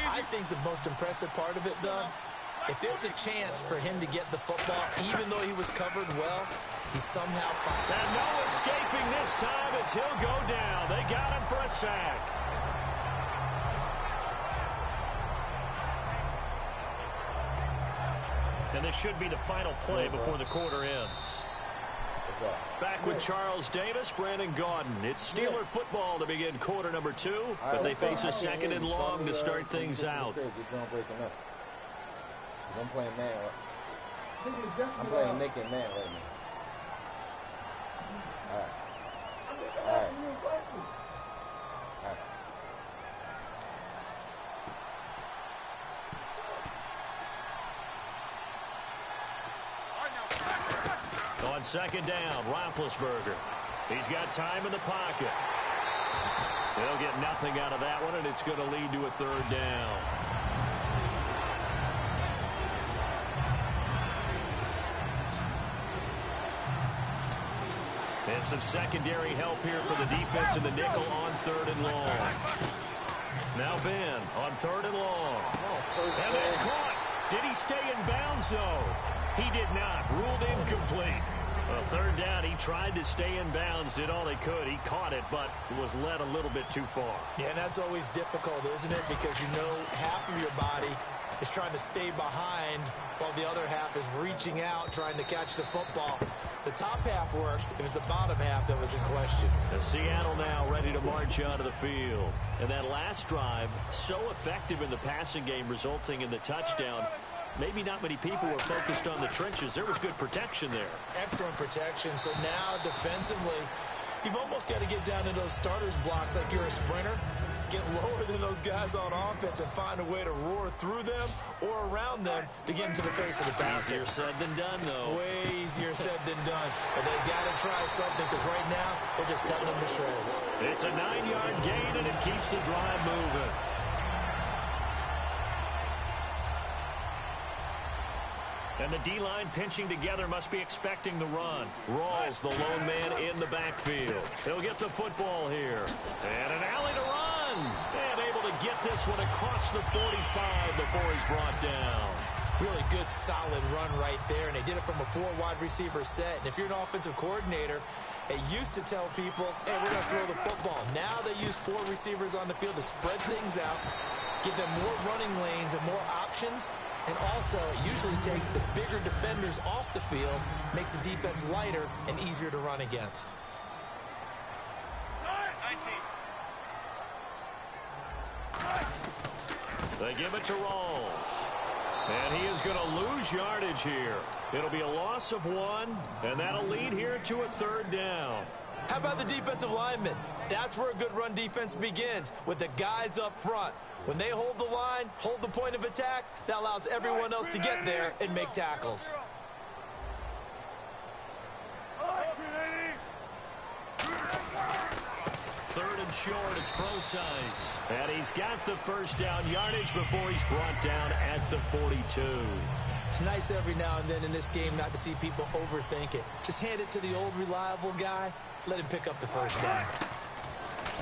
I think the most impressive part of it, though, if there's a chance for him to get the football, even though he was covered well, he somehow found it. And no escaping this time as he'll go down. They got him for a sack. And this should be the final play before the quarter ends. Back with Charles Davis, Brandon Gaudin. It's Steeler football to begin quarter number 2, but they face a 2nd and long to start things out. I'm playing man. I'm playing Nick and man right now. All right. On 2nd down, Roethlisberger. He's got time in the pocket. They'll get nothing out of that one, and it's going to lead to a 3rd down. And some secondary help here for the defense in the nickel on 3rd and long. Now Ben on 3rd and long. And that's caught. Did he stay in bounds, though? He did not. Ruled incomplete. 3rd down, he tried to stay in bounds, did all he could. He caught it, but was led a little bit too far. Yeah, and that's always difficult, isn't it? Because you know half of your body is trying to stay behind while the other half is reaching out, trying to catch the football. The top half worked. It was the bottom half that was in question. The Seattle now ready to march onto the field. And that last drive, so effective in the passing game, resulting in the touchdown. Maybe not many people were focused on the trenches. There was good protection there. Excellent protection. So now defensively, you've almost got to get down to those starters blocks like you're a sprinter. Get lower than those guys on offense and find a way to roar through them or around them to get into the face of the passer. Easier said than done, though. Way easier said than done. But they've got to try something because right now they're just cutting them to shreds. It's a 9-yard gain, and it keeps the drive moving. And the D-line pinching together must be expecting the run. Rawls, the lone man in the backfield. He'll get the football here. And an alley to run. And able to get this one across the 45 before he's brought down. Really good, solid run right there. And they did it from a 4 wide receiver set. And if you're an offensive coordinator, they used to tell people, hey, we're going to throw the football. Now they use 4 receivers on the field to spread things out, give them more running lanes and more options. And also, it usually takes the bigger defenders off the field, makes the defense lighter and easier to run against. 19. They give it to Rawls. And he is going to lose yardage here. It'll be a loss of 1, and that'll lead here to a 3rd down. How about the defensive linemen? That's where a good run defense begins, with the guys up front. When they hold the line, hold the point of attack, that allows everyone else to get there and make tackles. Third and short, it's Procise. And he's got the 1st down yardage before he's brought down at the 42. It's nice every now and then in this game not to see people overthink it. Just hand it to the old reliable guy, let him pick up the 1st down.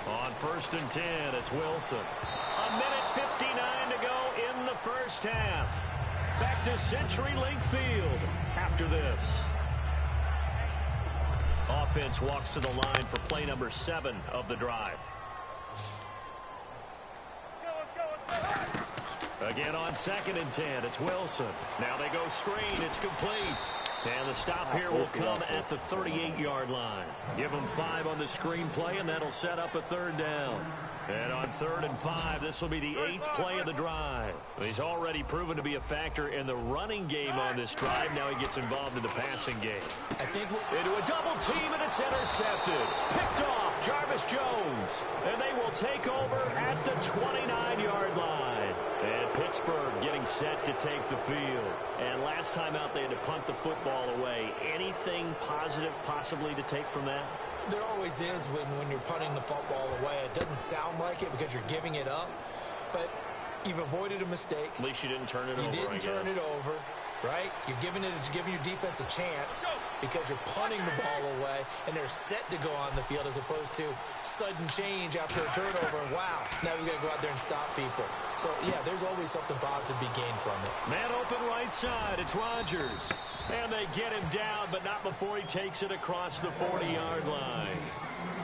On 1st and 10, it's Wilson. A minute 59 to go in the 1st half. Back to CenturyLink Field after this. Offense walks to the line for play number 7 of the drive. Again on 2nd and 10, it's Wilson. Now they go screen, it's complete. And the stop here will come at the 38-yard line. Give them 5 on the screenplay, and that'll set up a third down. And on 3rd and 5, this will be the 8th play of the drive. He's already proven to be a factor in the running game on this drive. Now he gets involved in the passing game. I think into a double team, and it's intercepted. Picked off, Jarvis Jones. And they will take over at the 29-yard line. And Pittsburgh getting set to take the field. And last time out, they had to punt the football away. Anything positive possibly to take from that? There always is when you're punting the football away. It doesn't sound like it because you're giving it up, but you've avoided a mistake. At least you didn't turn it over. You didn't turn it over, right? You're giving your defense a chance because you're punting the ball away, and they're set to go on the field as opposed to sudden change after a turnover. And wow, now we've got to go out there and stop people. So, yeah, there's always something positive to be gained from it. Man open right side. It's Rodgers. And they get him down, but not before he takes it across the 40-yard line.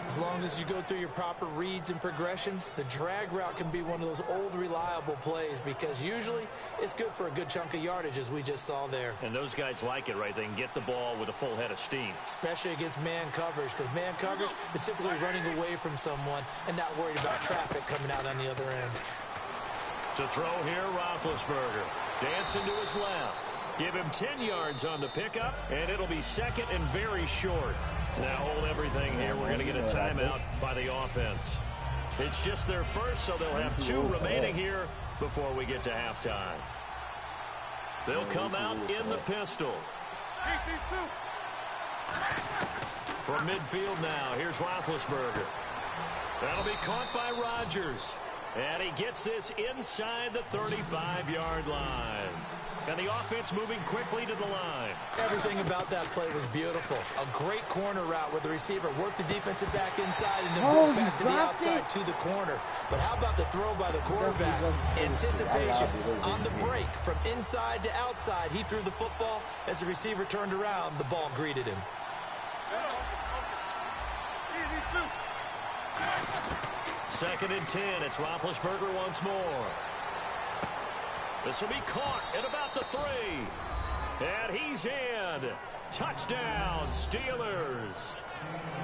As long as you go through your proper reads and progressions, the drag route can be one of those old reliable plays because usually it's good for a good chunk of yardage, as we just saw there. And those guys like it, right? They can get the ball with a full head of steam. Especially against man coverage, because man coverage, they're typically running away from someone and not worried about traffic coming out on the other end. To throw here, Roethlisberger. Dancing to his left. Give him 10 yards on the pickup, and it'll be 2nd and very short. Now hold everything here. We're going to get a timeout by the offense. It's just their first, so they'll have 2 remaining here before we get to halftime. They'll come out in the pistol. From midfield now, here's Roethlisberger. That'll be caught by Rodgers. And he gets this inside the 35-yard line. And the offense moving quickly to the line. Everything about that play was beautiful. A great corner route where the receiver worked the defensive back inside and then broke back to the outside to the corner. But how about the throw by the quarterback? Anticipation on the break from inside to outside. He threw the football. As the receiver turned around, the ball greeted him. 2nd and 10. It's Roethlisberger once more. This will be caught at about the 3. And he's in. Touchdown, Steelers.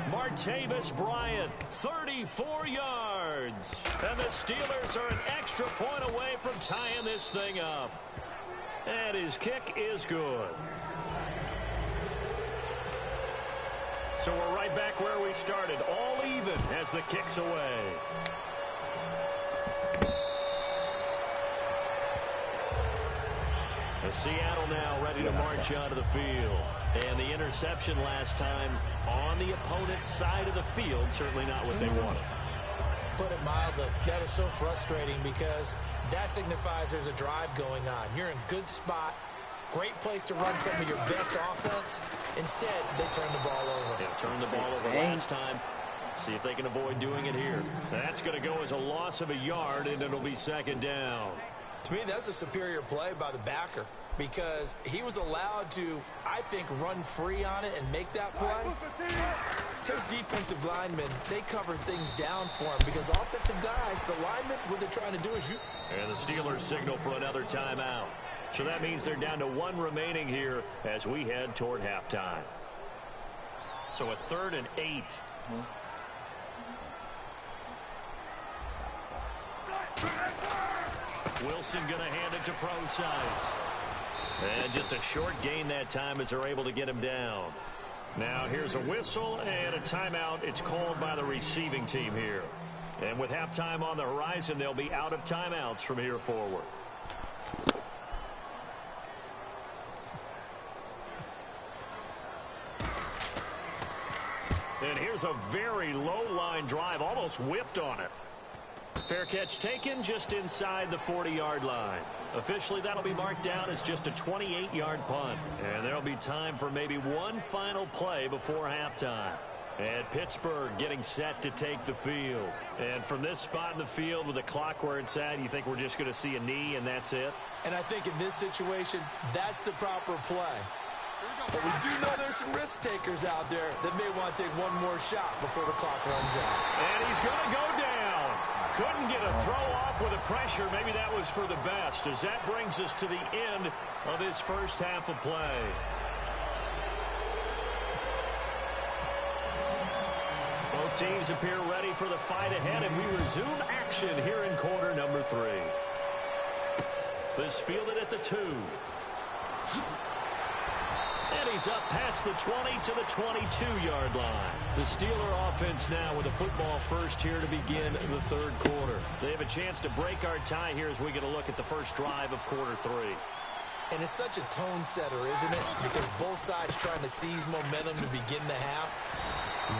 Martavis Bryant, 34 yards. And the Steelers are an extra point away from tying this thing up. And his kick is good. So we're right back where we started. All even as the kick's away. Seattle now ready to march onto the field. And the interception last time on the opponent's side of the field, certainly not what they wanted. Put it mildly, that is so frustrating because that signifies there's a drive going on. You're in good spot, great place to run some of your best offense. Instead, they turn the ball over. Yeah, turned the ball over last time. See if they can avoid doing it here. That's going to go as a loss of a yard, and it'll be 2nd down. To me, that's a superior play by the backer because he was allowed to, I think, run free on it and make that play. His defensive linemen, they cover things down for him because offensive guys, the linemen, what they're trying to do is shoot. And the Steelers signal for another timeout. So that means they're down to 1 remaining here as we head toward halftime. So a 3rd and 8. Wilson going to hand it to Procise. And just a short gain that time as they're able to get him down. Now here's a whistle and a timeout. It's called by the receiving team here. And with halftime on the horizon, they'll be out of timeouts from here forward. And here's a very low line drive, almost whiffed on it. Fair catch taken just inside the 40-yard line. Officially, that'll be marked down as just a 28-yard punt. And there'll be time for maybe one final play before halftime. And Pittsburgh getting set to take the field. And from this spot in the field with the clock where it's at, you think we're just going to see a knee and that's it? And I think in this situation, that's the proper play. But we do know there's some risk takers out there that may want to take one more shot before the clock runs out. And he's going to go down. Couldn't get a throw off with the pressure. Maybe that was for the best as that brings us to the end of this first half of play. Both teams appear ready for the fight ahead, and we resume action here in quarter number 3. This fielded at the 2. And he's up past the 20 to the 22-yard line. The Steeler offense now with a football first here to begin the third quarter. They have a chance to break our tie here as we get a look at the first drive of quarter 3. And it's such a tone setter, isn't it? Because both sides trying to seize momentum to begin the half.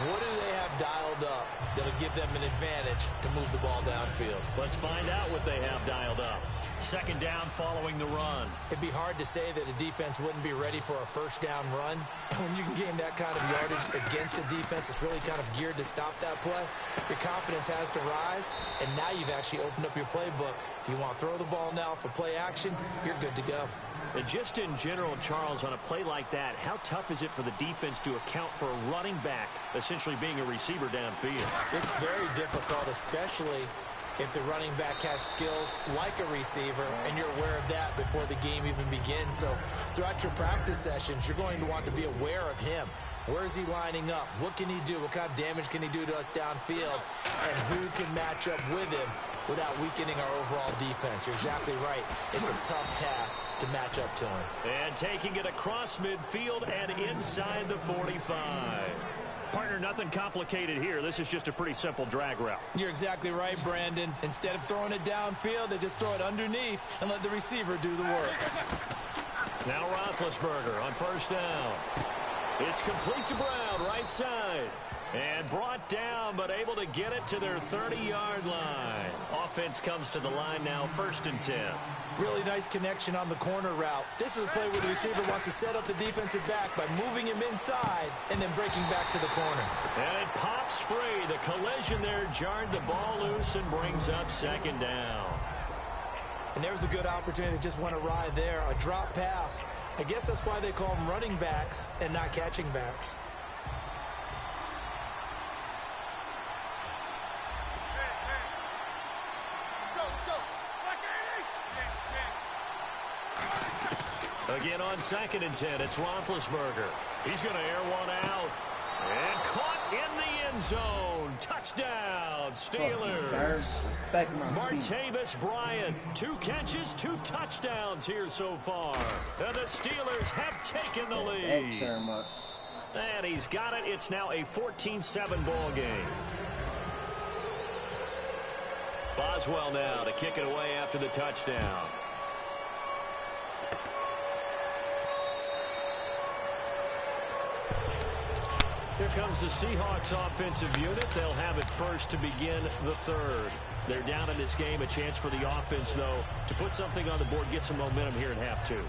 What do they have dialed up that'll give them an advantage to move the ball downfield? Let's find out what they have dialed up. Second down following the run. It'd be hard to say that a defense wouldn't be ready for a first down run. And when you can gain that kind of yardage against a defense, it's really kind of geared to stop that play. Your confidence has to rise, and now you've actually opened up your playbook. If you want to throw the ball now for play action, you're good to go. And just in general, Charles, on a play like that, how tough is it for the defense to account for a running back essentially being a receiver downfield? It's very difficult, especially if the running back has skills like a receiver, and you're aware of that before the game even begins. So throughout your practice sessions, you're going to want to be aware of him. Where is he lining up? What can he do? What kind of damage can he do to us downfield? And who can match up with him without weakening our overall defense? You're exactly right. It's a tough task to match up to him. And taking it across midfield and inside the 45. Partner, nothing complicated here. This is just a pretty simple drag route. You're exactly right, Brandon. Instead of throwing it downfield, they just throw it underneath and let the receiver do the work. Now Roethlisberger on first down. It's complete to Brown, right side. And brought down, but able to get it to their 30-yard line. Offense comes to the line now, 1st and 10. Really nice connection on the corner route. This is a play where the receiver wants to set up the defensive back by moving him inside and then breaking back to the corner. And it pops free. The collision there jarred the ball loose and brings up 2nd down. And there was a good opportunity. Just went awry there. A drop pass. I guess that's why they call them running backs and not catching backs. Again on 2nd and 10, it's Roethlisberger. He's going to air one out. And caught in the end zone. Touchdown, Steelers. Martavis Bryant, 2 catches, 2 touchdowns here so far. And the Steelers have taken the lead. And he's got it. It's now a 14-7 ball game. Boswell now to kick it away after the touchdown. Here comes the Seahawks offensive unit. They'll have it first to begin the third. They're down in this game. A chance for the offense, though, to put something on the board, get some momentum here in half 2.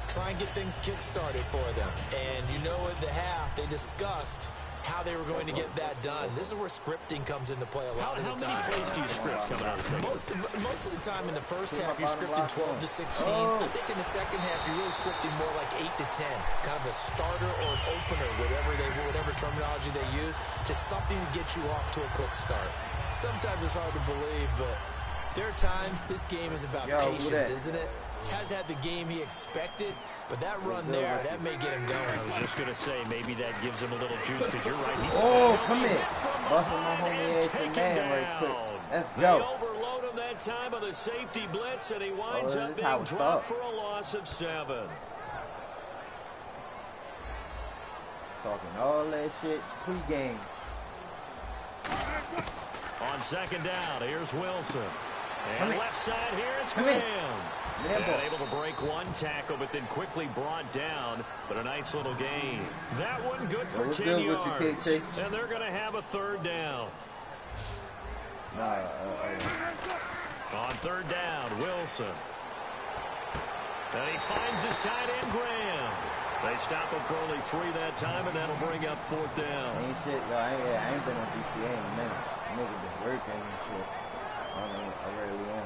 Try and get things kick-started for them. And you know at the half, they discussed how they were going to get that done. This is where scripting comes into play a lot of the time. How many plays do you script coming out of the second? Most of the time in the first half, you're scripting 12 to 16. I think in the second half, you're really scripting more like 8 to 10. Kind of a starter or an opener, whatever terminology they use. Just something to get you off to a quick start. Sometimes it's hard to believe, but there are times this game is about patience, isn't it? Has had the game he expected, but that run there, that may get him going. I was just going to say, maybe that gives him a little juice, because you're right. Come here. Busting my homie ass and man right quick. Let's go. They overload him that time of the safety blitz, and he winds up being dropped for a loss of 7. Talking all that shit pre-game. On 2nd down, here's Wilson. And left side here, it's Graham. And able to break one tackle, but then quickly brought down. But a nice little gain. That one good for 10 yards. And they're going to have a 3rd down. On 3rd down, Wilson. And he finds his tight end, Graham. They stop him for only 3 that time, and that'll bring up 4th down. Ain't shit, I ain't been on GTA in a minute. Nigga been working and shit. I really am.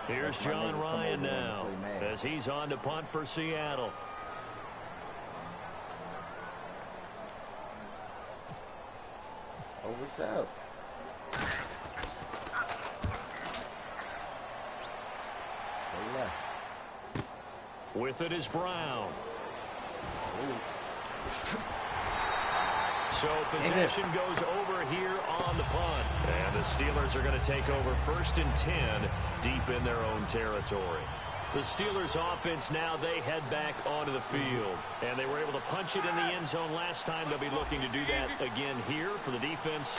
Here's John Ryan now as he's on to punt for Seattle. Oh, what's up? With it is Brown. So possession goes over here on the punt. And the Steelers are going to take over 1st and 10 deep in their own territory. The Steelers offense now, they head back onto the field. And they were able to punch it in the end zone last time. They'll be looking to do that again here for the defense.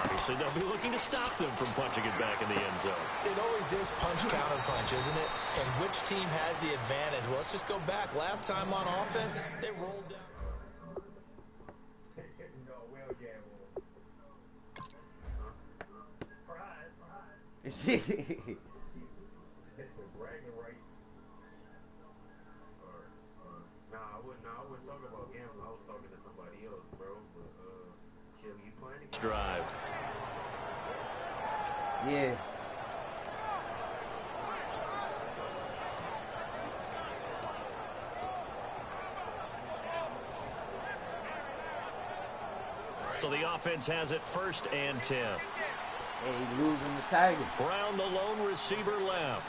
Obviously, they'll be looking to stop them from punching it back in the end zone. It always is punch-counter-punch, isn't it? And which team has the advantage? Well, let's just go back. Last time on offense, they rolled down. Drive. Yeah. So the offense has it 1st and 10. Hey, losing the Tigers. Brown, the lone receiver, left.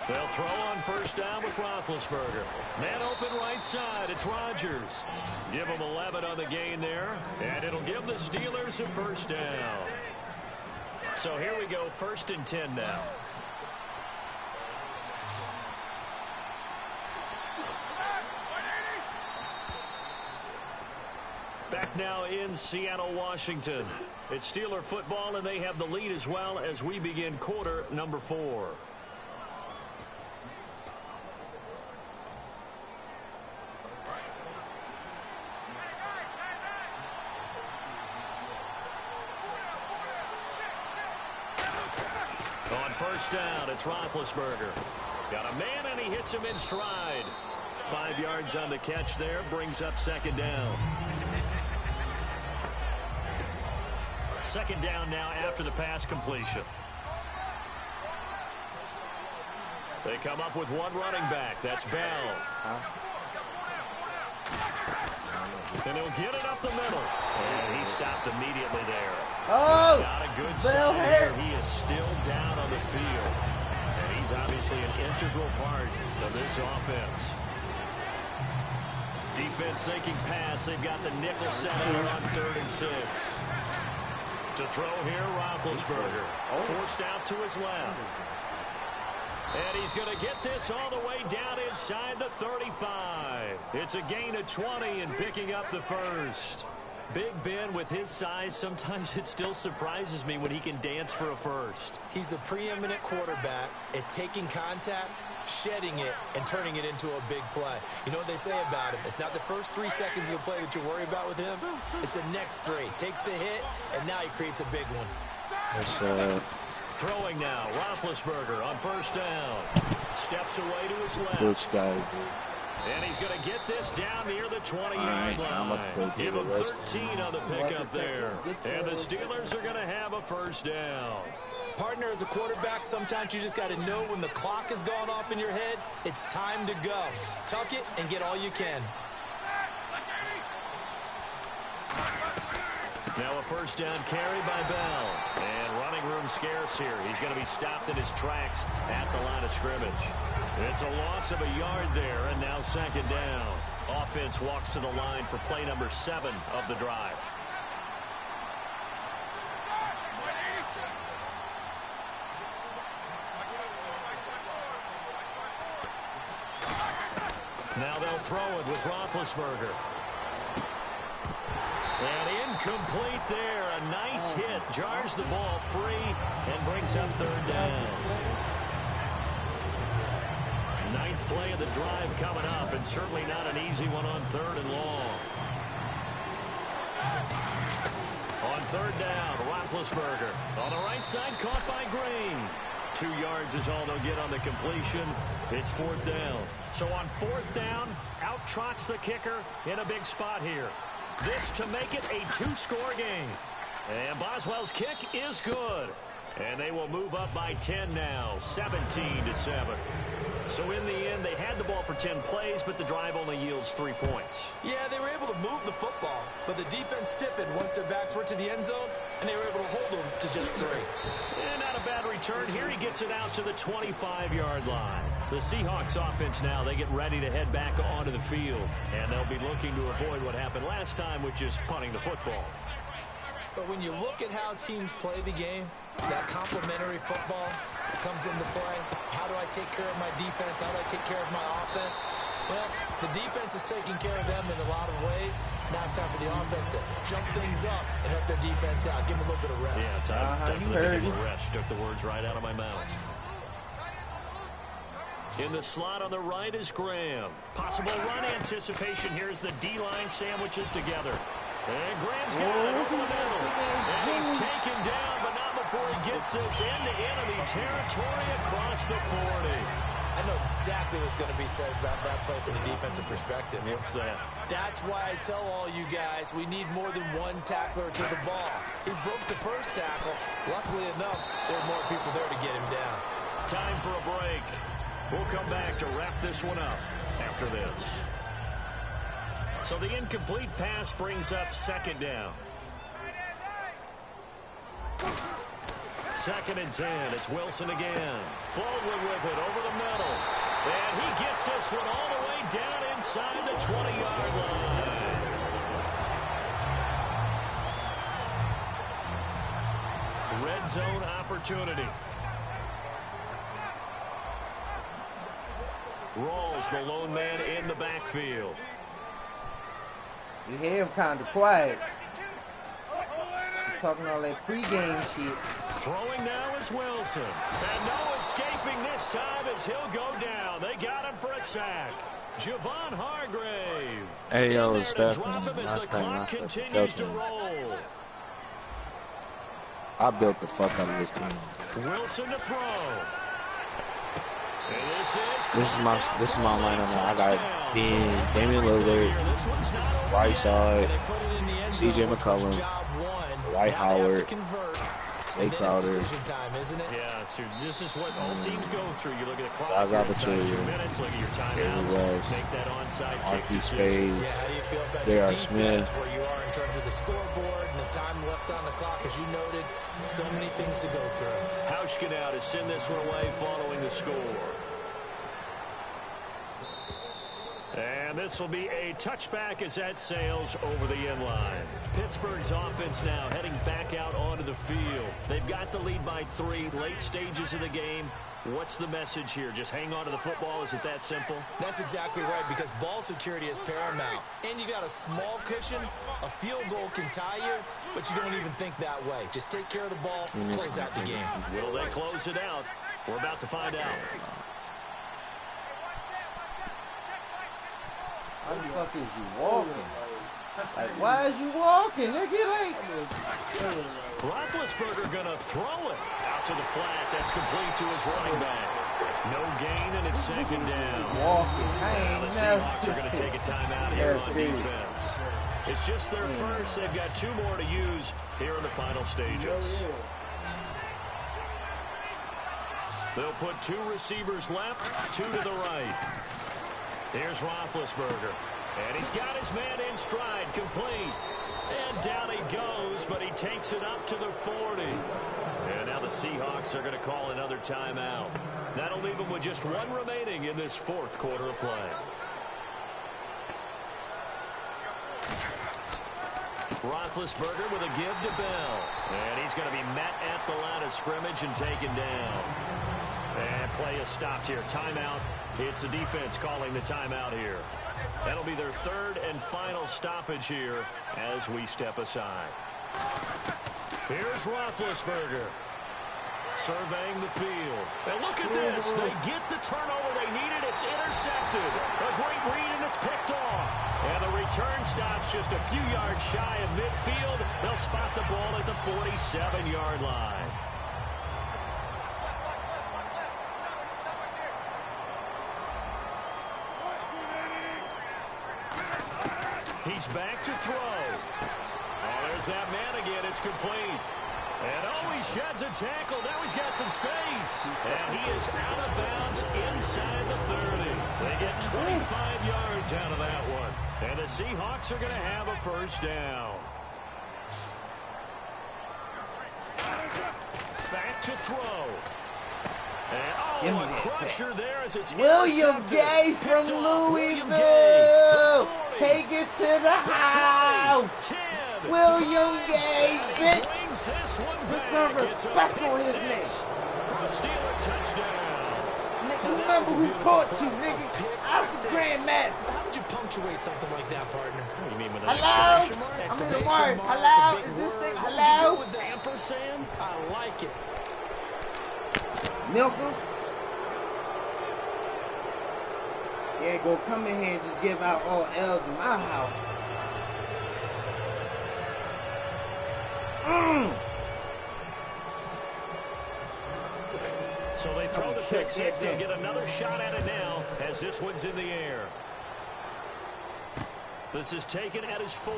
They'll throw on 1st down with Roethlisberger. Man open right side. It's Rodgers. Give them 11 on the gain there. And it'll give the Steelers a 1st down. So here we go, 1st and 10 now. Back now in Seattle, Washington. It's Steeler football, and they have the lead as well as we begin quarter number 4. On 1st down, it's Roethlisberger. Got a man, and he hits him in stride. 5 yards on the catch there, brings up 2nd down. 2nd down now after the pass completion. They come up with one running back. That's Bell. And he'll get it up the middle. And he stopped immediately there. Oh! Not a good Bell sign hit. here. He is still down on the field. And he's obviously an integral part of this offense. Defense sinking pass. They've got the nickel set here on 3rd and 6. To throw here, Roethlisberger. Forced out to his left. And he's going to get this all the way down inside the 35. It's a gain of 20 and picking up the 1st. Big Ben, with his size, sometimes it still surprises me when he can dance for a 1st. He's a preeminent quarterback at taking contact, shedding it, and turning it into a big play. You know what they say about him? It's not the first 3 seconds of the play that you worry about with him. It's the next 3. Takes the hit, and now he creates a big one. Throwing now, Roethlisberger on 1st down. Steps away to his left. And he's going to get this down near the 20-yard line. Give him 13 on the pickup there. And the Steelers are going to have a 1st down. Partner, as a quarterback, sometimes you just got to know when the clock has gone off in your head, it's time to go. Tuck it and get all you can. Now a 1st down carry by Bell. And running room scarce here. He's going to be stopped in his tracks at the line of scrimmage. It's a loss of a yard there, and now 2nd down. Offense walks to the line for play number 7 of the drive. Now they'll throw it with Roethlisberger. And incomplete there. A nice hit. Jars the ball free and brings up 3rd down. 9th play of the drive coming up, and certainly not an easy one on 3rd and long. On 3rd down, Roethlisberger. On the right side, caught by Green. 2 yards is all they'll get on the completion. It's 4th down. So on 4th down, out trots the kicker in a big spot here. This to make it a 2-score game. And Boswell's kick is good. And they will move up by 10 now, 17-7. So in the end, they had the ball for 10 plays, but the drive only yields 3 points. Yeah, they were able to move the football, but the defense stiffened once their backs were to the end zone, and they were able to hold them to just 3. And not a bad return. Here he gets it out to the 25-yard line. The Seahawks offense now, they get ready to head back onto the field, and they'll be looking to avoid what happened last time, which is punting the football. But when you look at how teams play the game, that complementary football comes into play. How do I take care of my defense? How do I take care of my offense? Well, the defense is taking care of them in a lot of ways. Now it's time for the offense to jump things up and help their defense out. Give them a little bit of rest. Yeah, time definitely to give them a rest. Took the words right out of my mouth. In the slot on the right is Graham. Possible run anticipation. Here's the D-line sandwiches together. And Graham's got it over the middle. And he's taken down, but not before he gets this into enemy territory across the 40. I know exactly what's going to be said about that play from the defensive perspective. What's that? That's why I tell all you guys we need more than one tackler to the ball. He broke the first tackle. Luckily enough, there were more people there to get him down. Time for a break. We'll come back to wrap this one up after this. So the incomplete pass brings up second down. 2nd and 10. It's Wilson again. Baldwin with it over the middle. And he gets this one all the way down inside the 20-yard line. Red zone opportunity. Rawls, the lone man in the backfield. You hear him kind of quiet. He's talking all that pregame shit. Throwing now is Wilson. And no escaping this time as he'll go down. They got him for a sack. Javon Hargrave. Hey, yo, Steph. I built the fuck out of this team. Wilson to throw. This is my lineup now. I got Damian Lillard, right side, CJ McCollum, Dwight Howard, Jay Crowder. Yeah, so this is what all teams go through. You look at the clock. Size opportunity. 2 minutes. Look at your timeouts. Make that onside kick Marquis decision. Spades, Yeah, how do you feel about J.R. your defense, Smith. where you are in terms of the scoreboard and the time left on the clock? As you noted, so many things to go through. Hauschka now to send this one away following the score. And this will be a touchback as that sails over the end line. Pittsburgh's offense now heading back out onto the field. They've got the lead by 3, late stages of the game. What's the message here? Just hang on to the football? Is it that simple? That's exactly right, because ball security is paramount. And you got a small cushion. A field goal can tie you, but you don't even think that way. Just take care of the ball, close out the game. Will they close it out? We're about to find out. How the fuck is you walking? Like, why is you walking, nigga? Like, Roethlisberger gonna throw it out to the flat. That's complete to his running back. No gain, and it's 2nd down. walking. Now the Seahawks are gonna take a timeout here on defense. It's just their first. They've got 2 more to use here in the final stages. They'll put 2 receivers left, 2 to the right. Here's Roethlisberger. And he's got his man in stride, complete. And down he goes, but he takes it up to the 40. And now the Seahawks are going to call another timeout. That'll leave them with just 1 remaining in this 4th quarter of play. Roethlisberger with a give to Bell. And he's going to be met at the line of scrimmage and taken down. And play is stopped here. Timeout. It's the defense calling the timeout here. That'll be their 3rd and final stoppage here as we step aside. Here's Roethlisberger surveying the field. And look at this. They get the turnover they needed. It's intercepted. A great read, and it's picked off. And the return stops just a few yards shy of midfield. They'll spot the ball at the 47-yard line. He's back to throw. Oh, there's that man again. It's complete. And he sheds a tackle. Now he's got some space. And he is out of bounds inside the 30. They get 25 yards out of that one. And the Seahawks are going to have a first down. Back to throw. And, a crusher there as it's William Gay from Louisville. Take it to the house. William Gay, bitch. Put some respect on his name. Nigga, remember who caught you, nigga. I was the grandmaster. How would you punctuate something like that, partner? What do you mean with an hello? exclamation mark? I'm in the word. Hello? Is this thing hello? With the ampersand? I like it. Milker? Yeah, go come in here and just give out all L's in my house. So they throw the pick six. They'll get another shot at it now as this one's in the air. This is taken at his 4.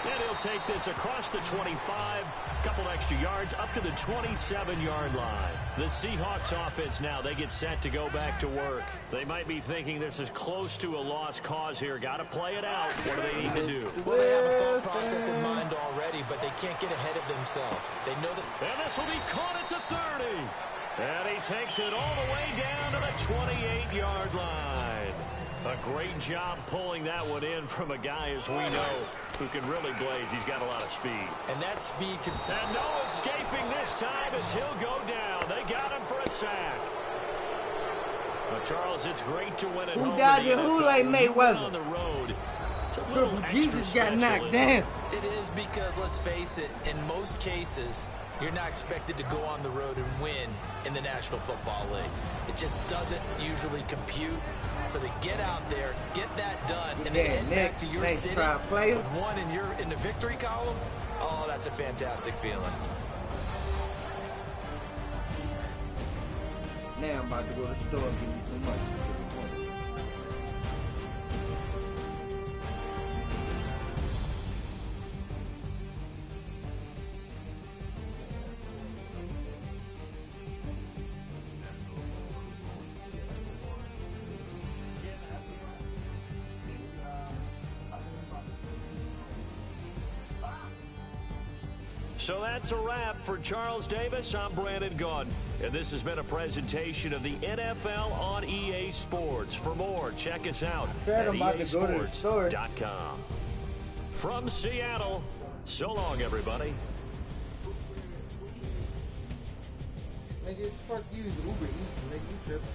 And he'll take this across the 25. Couple extra yards up to the 27-yard line. The Seahawks offense now, they get set to go back to work. They might be thinking this is close to a lost cause here. Got to play it out. What do they need to do? Well, they have a thought process in mind already, but they can't get ahead of themselves. They know that. And this will be caught at the 30. And he takes it all the way down to the 28-yard line. A great job pulling that one in from a guy, as we know, who can really blaze. He's got a lot of speed. And that speed can... And no escaping this time as he'll go down. They got him for a sack. But Charles, it's great to win at home. Who died your who like Mayweather? On the road. Triple Jesus got knocked down. It is because, let's face it, in most cases, you're not expected to go on the road and win in the National Football League. It just doesn't usually compute. So to get out there, get that done, and then head back to your city with one in the victory column, oh, that's a fantastic feeling. Now I'm about to go to the store and give me some money. So that's a wrap for Charles Davis. I'm Brandon Gaudin, and this has been a presentation of the NFL on EA Sports. For more, check us out at easports.com. From Seattle, so long, everybody. Nigga, fuck you, Uber Eats, nigga, you tripping.